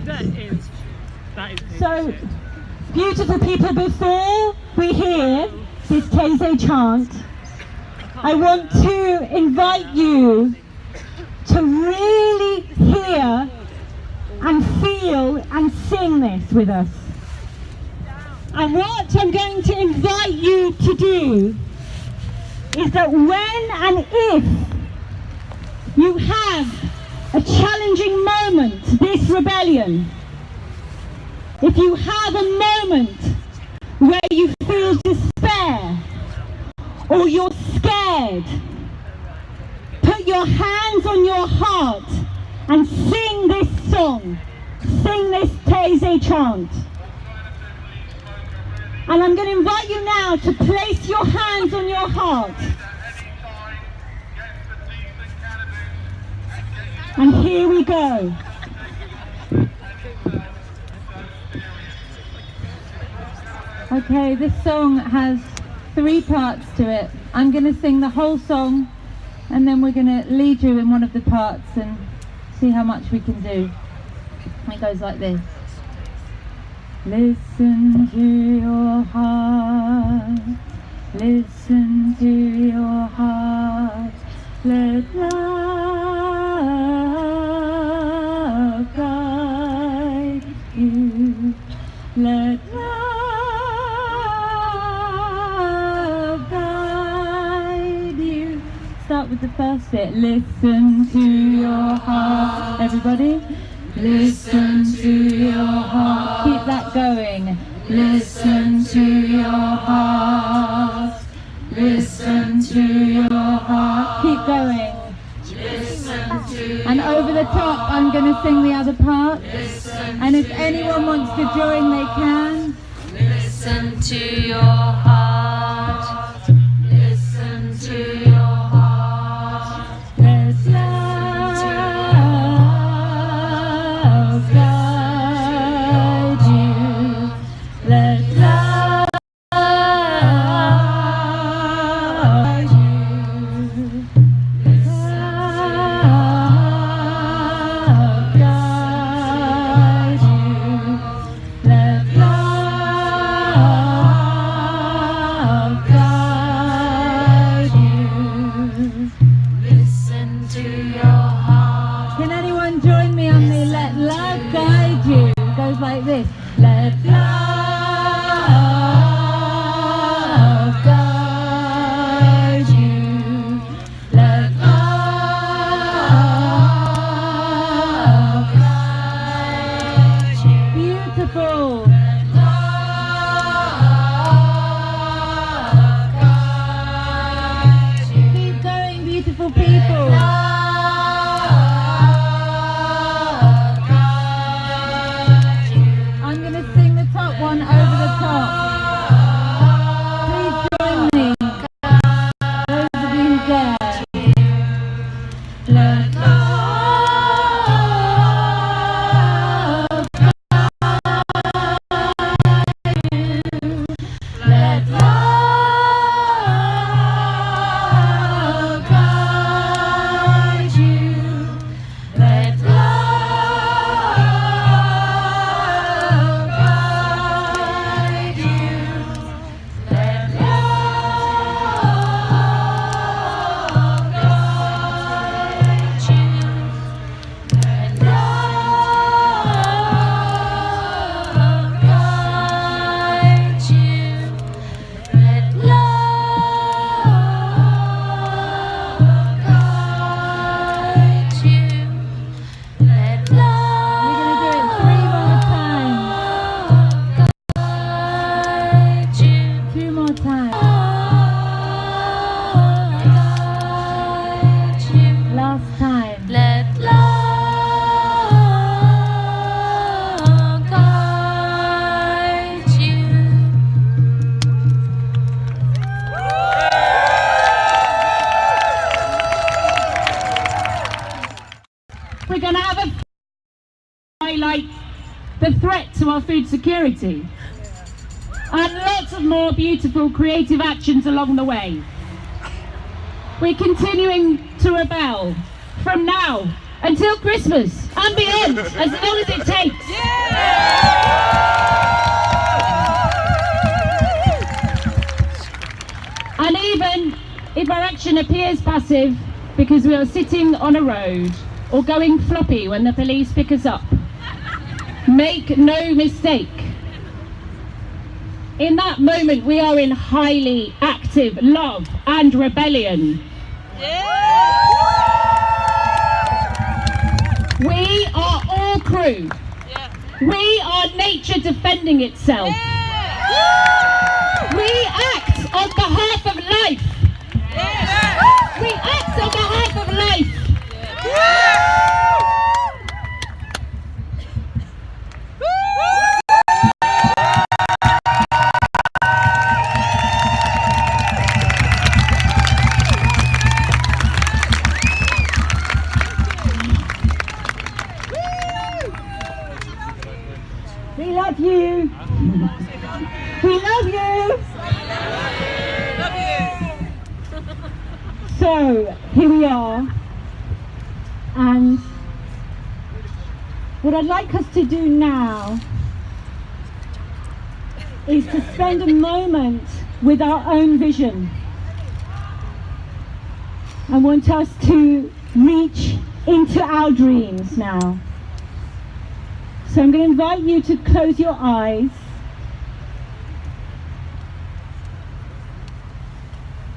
That is so beautiful people. Before we hear this Taizai chant, I want to invite you to really hear and feel and sing this with us. And what I'm going to invite you to do is that when and if you have a challenging moment, this rebellion, if you have a moment where you feel despair or you're scared, put your hands on your heart and sing this song, sing this Taizai chant. And I'm going to invite you now to place your hands on your heart. And here we go. Okay, this song has 3 parts to it. I'm going to sing the whole song, and then we're going to lead you in one of the parts and see how much we can do. It goes like this. Listen to your heart, listen to your heart, let love guide you, let love guide you. Start with the first bit. Listen to your heart, everybody. Listen to your heart. Keep that going. Listen to your heart. Listen to your heart. Keep going. Listen to and over the top, I'm going to sing the other part. And if anyone wants to join, they can. Listen to your heart. Listen to your heart. Let's Can anyone join me on the Let Love Go? this. Let love guide you. Let love guide you. Beautiful. Let love guide you. Keep going, beautiful people. I'm going to sing the top one over the top. Please join me. Those of you who dare. Let love guide you. Let love guide you. Let love guide you. Let love guide you. Let love guide you. Let love guide you. Let love. We're gonna do it 3 more times. Guide you. 2 more times. Guide you. Last time. Let love guide you. We're going to have a highlight the threat to our food security and lots of more beautiful creative actions along the way. We're continuing to rebel from now until Christmas and beyond, as long as it takes. And even if our action appears passive because we are sitting on a road or going floppy when the police pick us up, make no mistake, in that moment we are in highly active love and rebellion. We are all crew. We are nature defending itself. We act on behalf of life. We act on behalf of life. We love you. We love you. So here we are, and what I'd like us to do now is to spend a moment with our own vision. I want us to reach into our dreams now. So I'm going to invite you to close your eyes.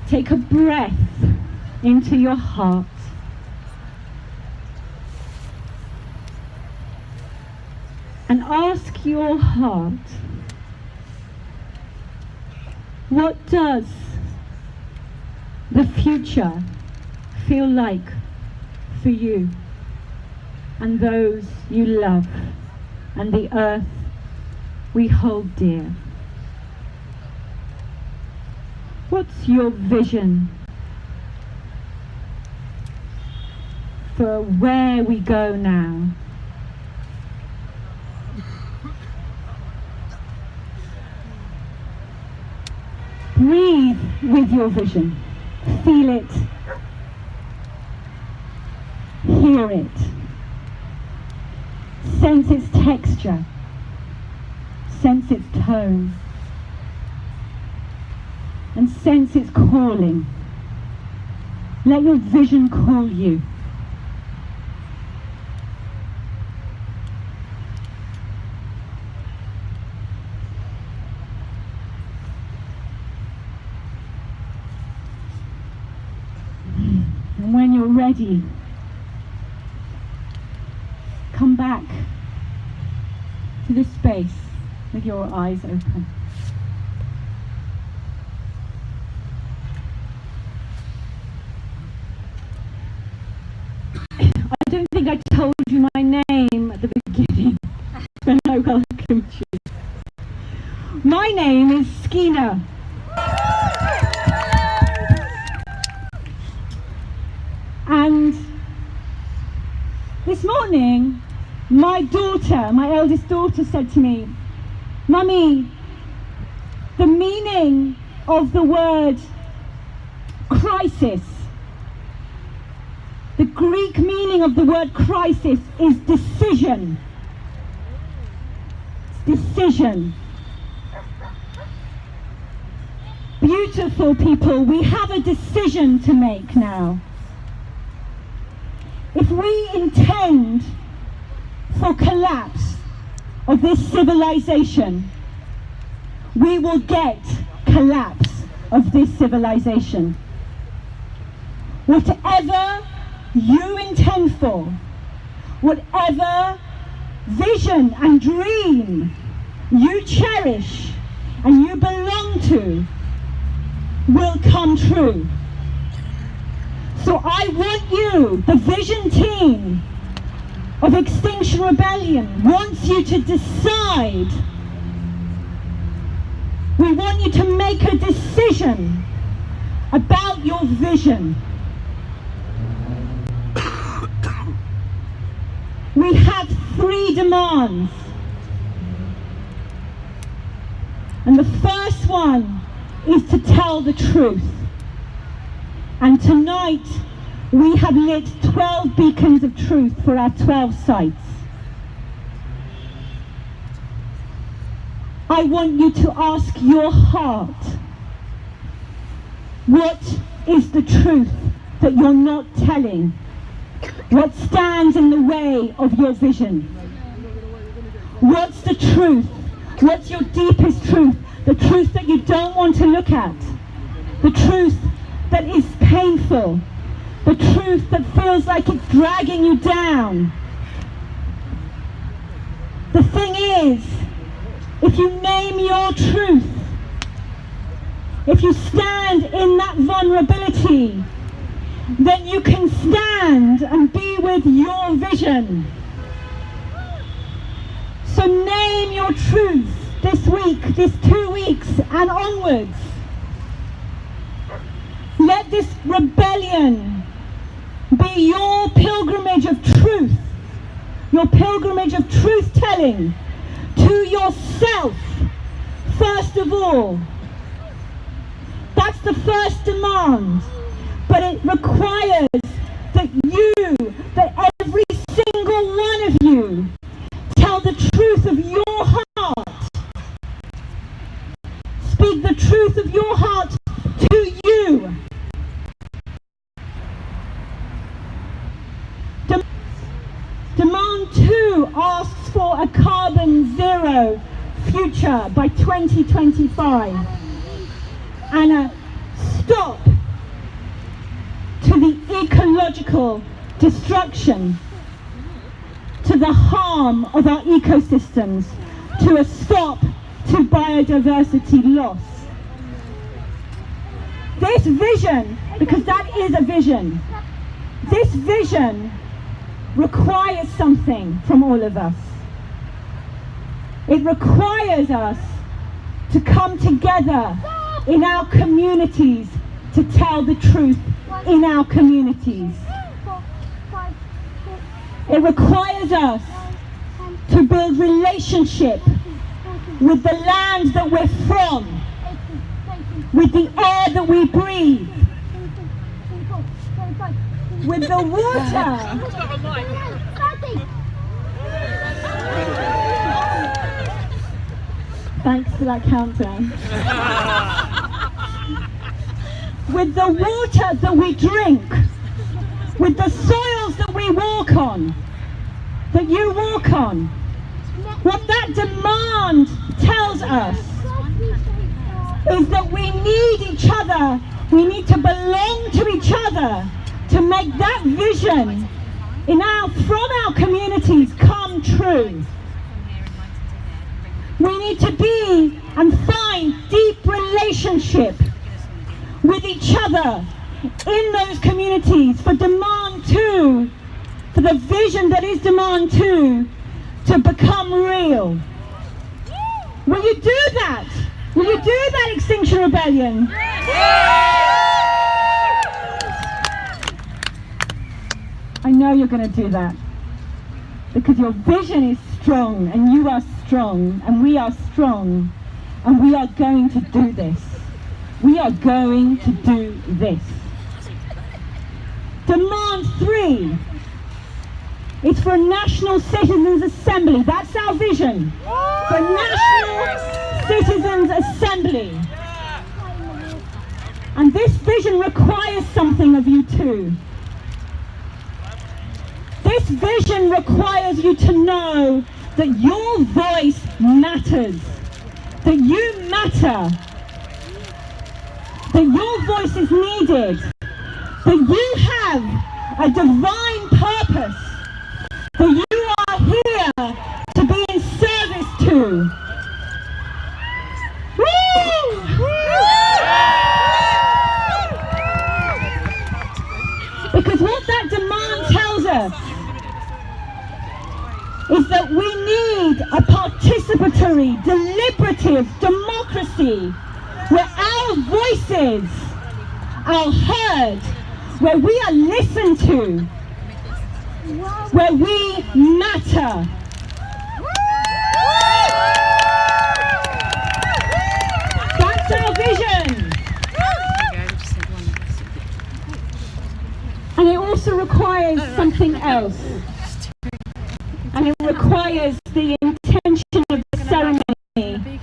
Take a breath into your heart. And ask your heart, what does the future feel like for you and those you love and the earth we hold dear? What's your vision for where we go now? Breathe with your vision. Feel it. Hear it. Sense its texture. Sense its tone. And sense its calling. Let your vision call you. you're ready, come back to this space with your eyes open. I don't think I told you my name at the beginning when I welcomed you. My name is Skeena. And this morning, my eldest daughter, said to me, "Mummy, the meaning of the word crisis, the Greek meaning of the word crisis is decision. It's decision." Beautiful people, we have a decision to make now. If we intend for collapse of this civilization, we will get collapse of this civilization. Whatever you intend for, whatever vision and dream you cherish and you belong to, will come true. So I want you, the vision team of Extinction Rebellion, wants you to decide. We want you to make a decision about your vision. We have 3 demands. And the first one is to tell the truth. And tonight we have lit 12 beacons of truth for our 12 sites. I want you to ask your heart, what is the truth that you're not telling? What stands in the way of your vision? What's the truth? What's your deepest truth? The truth that you don't want to look at. The truth that is painful. The truth that feels like it's dragging you down. The thing is, if you name your truth, if you stand in that vulnerability, then you can stand and be with your vision. So name your truth this week, this 2 weeks and onwards. Let this rebellion be your pilgrimage of truth, your pilgrimage of truth-telling to yourself, first of all. That's the first demand, but it requires that every single one of you tell the truth of your heart. Speak the truth of your heart to you. Demand 2 asks for a carbon zero future by 2025 and a stop to the ecological destruction, to the harm of our ecosystems, to a stop to biodiversity loss. This vision, because that is a vision, this vision requires something from all of us. It requires us to come together in our communities to tell the truth in our communities. It requires us to build relationship with the land that we're from, with the air that we breathe, with the water. Thanks for that countdown. With the water that we drink, with the soils that we walk on, that you walk on. What that demand tells us is that we need each other. We need to belong to each other to make that vision from our communities come true. We need to be and find deep relationship with each other in those communities for Demand 2, for the vision that is Demand 2 to become real. Will you do that? Will you do that, Extinction Rebellion? I know you're going to do that because your vision is strong and you are strong and we are strong and we are going to do this. We are going to do this. Demand 3 is for a National Citizens Assembly. That's our vision. For National Citizens Assembly. And this vision requires something of you too. This vision requires you to know that your voice matters, that you matter, that your voice is needed, that you have a divine purpose, that you are here to be in service to. Because what that demand tells us is that we need a participatory, deliberative democracy where our voices are heard, where we are listened to, where we matter. That's our vision. And it also requires something else. And it requires the intention of the ceremony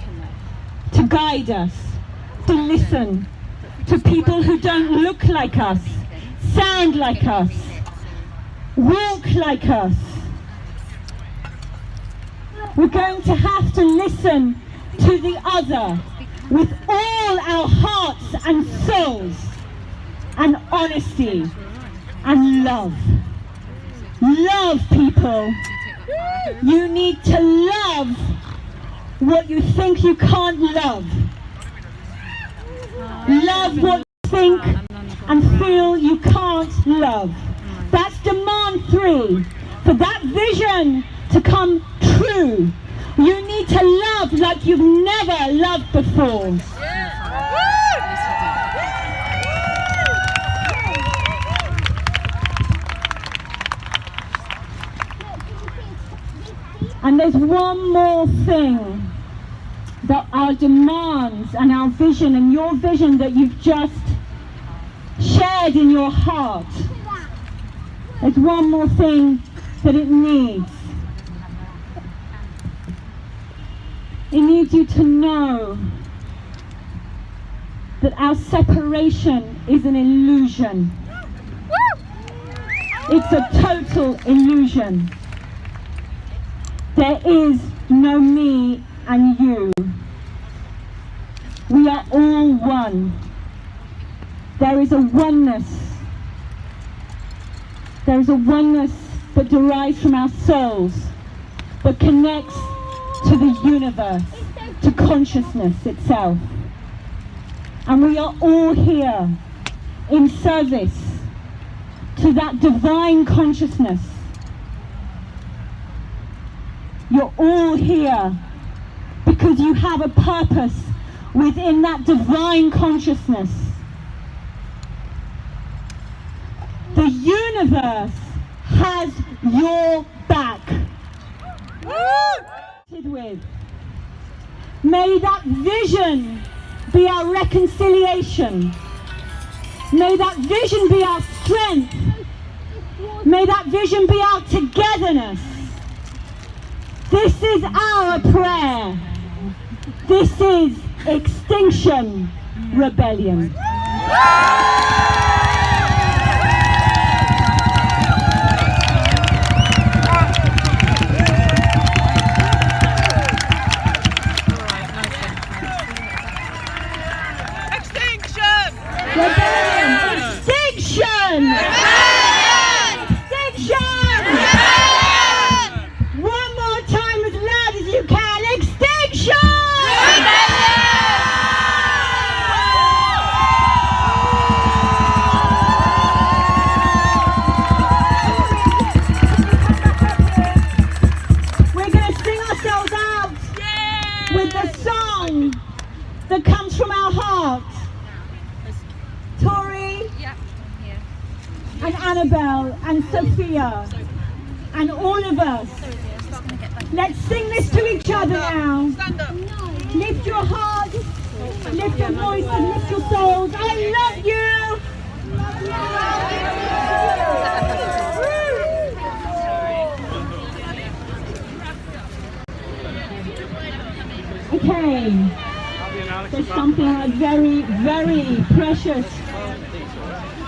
to guide us, to listen to people who don't look like us, sound like us, walk like us. We're going to have to listen to the other with all our hearts and souls, and honesty and love. Love, people. You need to love what you think you can't love. Love what you think and feel you can't love. That's Demand 3. For that vision to come true, you need to love like you've never loved before. And there's one more thing that our demands and our vision and your vision that you've just shared in your heart, there's one more thing that it needs. It needs you to know that our separation is an illusion. It's a total illusion. There is no me and you. We are all one. There is a oneness. There is a oneness that derives from our souls, that connects to the universe, to consciousness itself. And we are all here in service to that divine consciousness. You're all here because you have a purpose within that divine consciousness. The universe has your back. With. May that vision be our reconciliation. May that vision be our strength. May that vision be our togetherness. This is our prayer. This is Extinction Rebellion. Extinction! Rebellion! Extinction! song that comes from our heart. Tori and Annabelle and Sophia and all of us. Let's sing this to each other now. Lift your heart, lift your voice and lift your souls. I love you. Okay, there's something very, very precious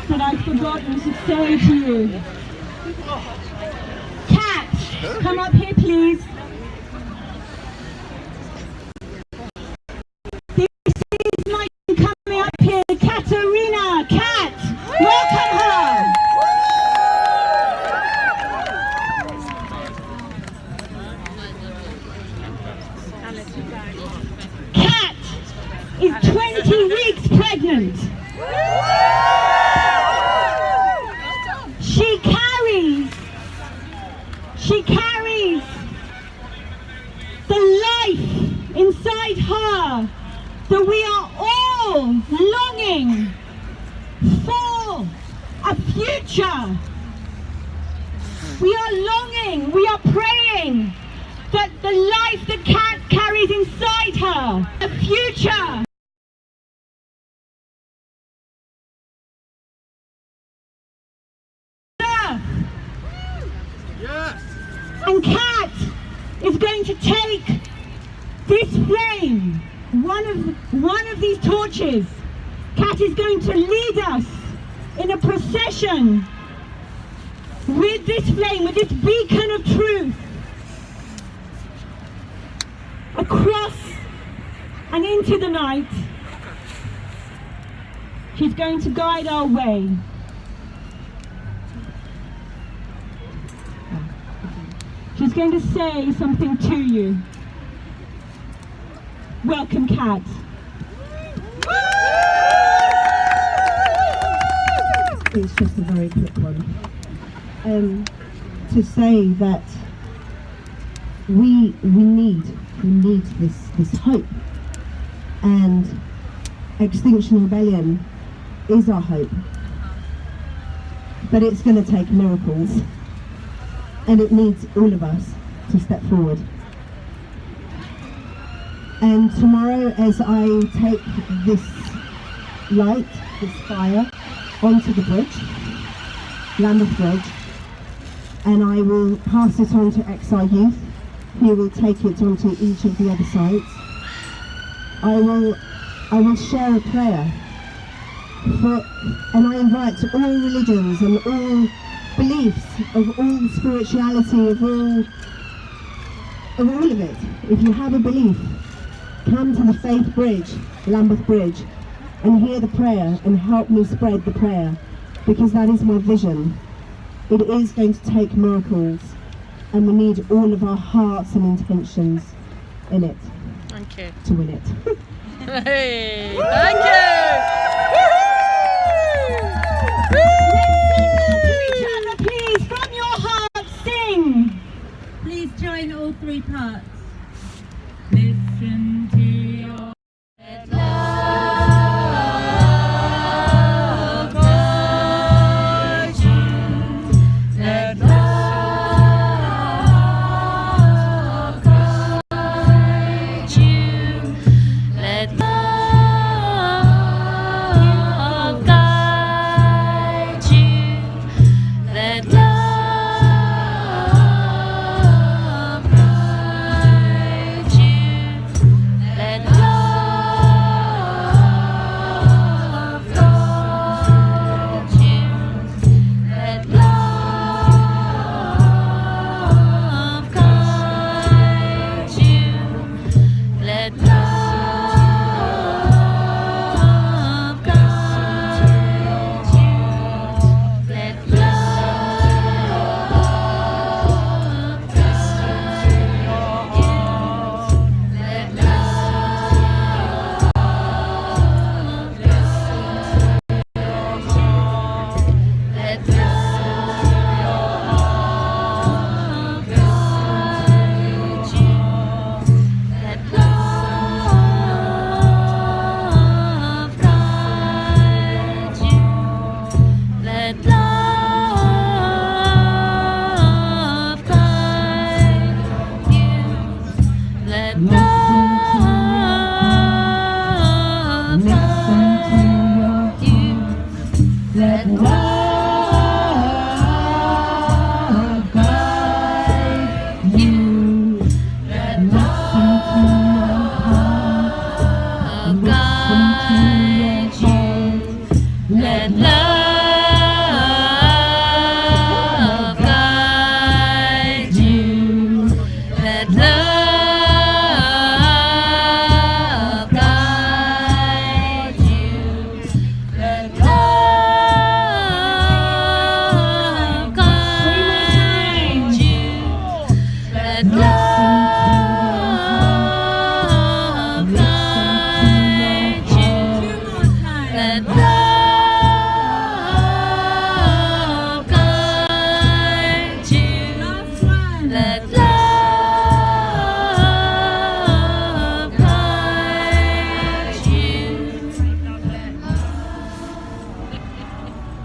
that I've forgotten to say to you. Kat, come up here please. This is my coming up here, Katerina. Kat, welcome her. Kat is 20 weeks pregnant. She carries the life inside her that we are all longing for a future. We are longing, we are praying that the life that Kat carries inside her, a future. And Kat is going to take this flame, one of these torches. Kat is going to lead us in a procession with this flame, with this beacon of truth, across and into the night. She's going to guide our way. She's going to say something to you. Welcome, Kat. It's just a very quick one. To say that we need this hope, and Extinction Rebellion is our hope. But it's going to take miracles. And it needs all of us to step forward. And tomorrow, as I take this light, this fire, onto the bridge, Lambeth Bridge, and I will pass it on to XR Youth, who will take it onto each of the other sites. I will share a prayer and I invite all religions and all beliefs, of all spirituality, of all of it. If you have a belief, come to the Faith Bridge, Lambeth Bridge, and hear the prayer and help me spread the prayer, because that is my vision. It is going to take miracles, and we need all of our hearts and intentions in it. Thank you. To win it. Hey, thank you. Please join all three parts. Listen to your love guide you. Let love guide you. Let love guide you. Let love Let love guide you. Let love guide you. Let love guide you. Let love guide you. Let love guide you. Let love guide you. Let love guide you. Let love guide you. Let love guide you.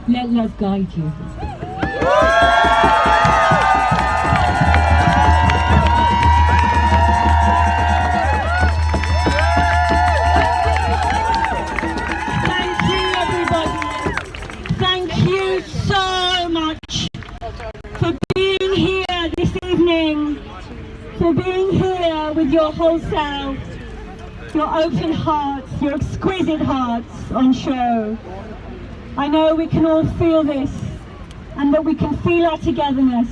Let love guide you. Thank you, everybody. Thank you so much for being here this evening, for being here with your whole self, your open hearts, your exquisite hearts on show. I know we can all feel this, and that we can feel our togetherness,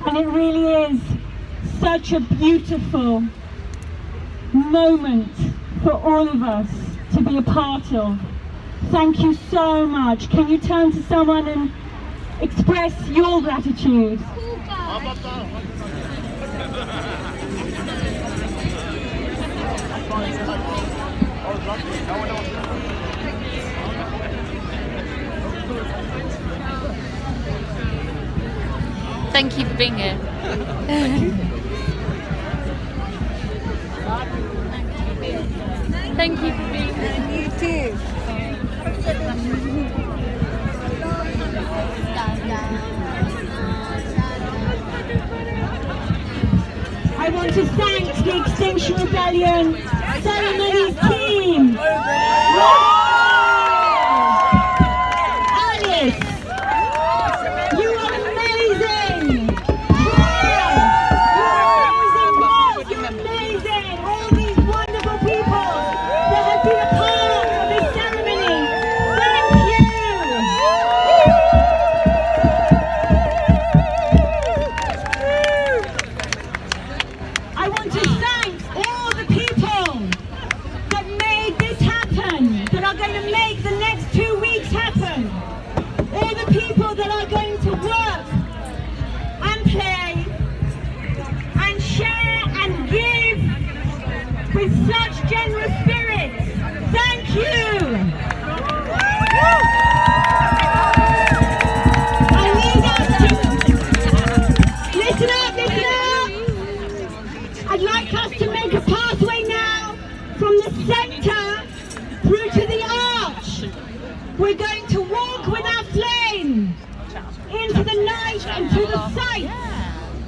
and it really is such a beautiful moment for all of us to be a part of. Thank you so much. Can you turn to someone and express your gratitude? Thank you for being here. Thank you for being here. You too. I want to thank the Extinction Rebellion Ceremonial team. Alice, you are amazing. You're amazing. All these wonderful people that have been a part of this ceremony. Thank you. I want to thank all the people that made this happen, that are going to make the next 2 weeks happen. All the people that are going to work and play and share and give with such generous spirits. Thank you. I need us to listen up, listen up. I'd like us to make a pathway now from the center through to the arch. We're going to walk with our flame into the night and to the sight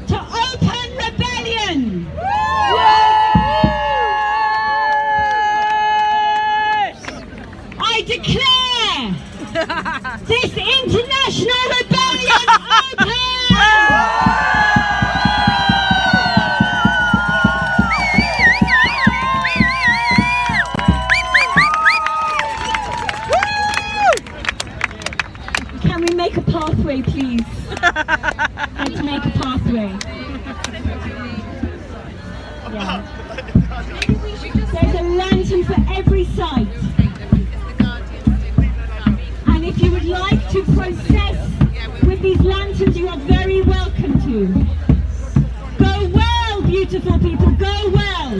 to open rebellion. I declare this international rebellion open. Can we make a pathway, please? Let's make a pathway. Yeah. There's a lantern for every site. And if you would like to process with these lanterns, you are very welcome to. Go well, beautiful people, go well.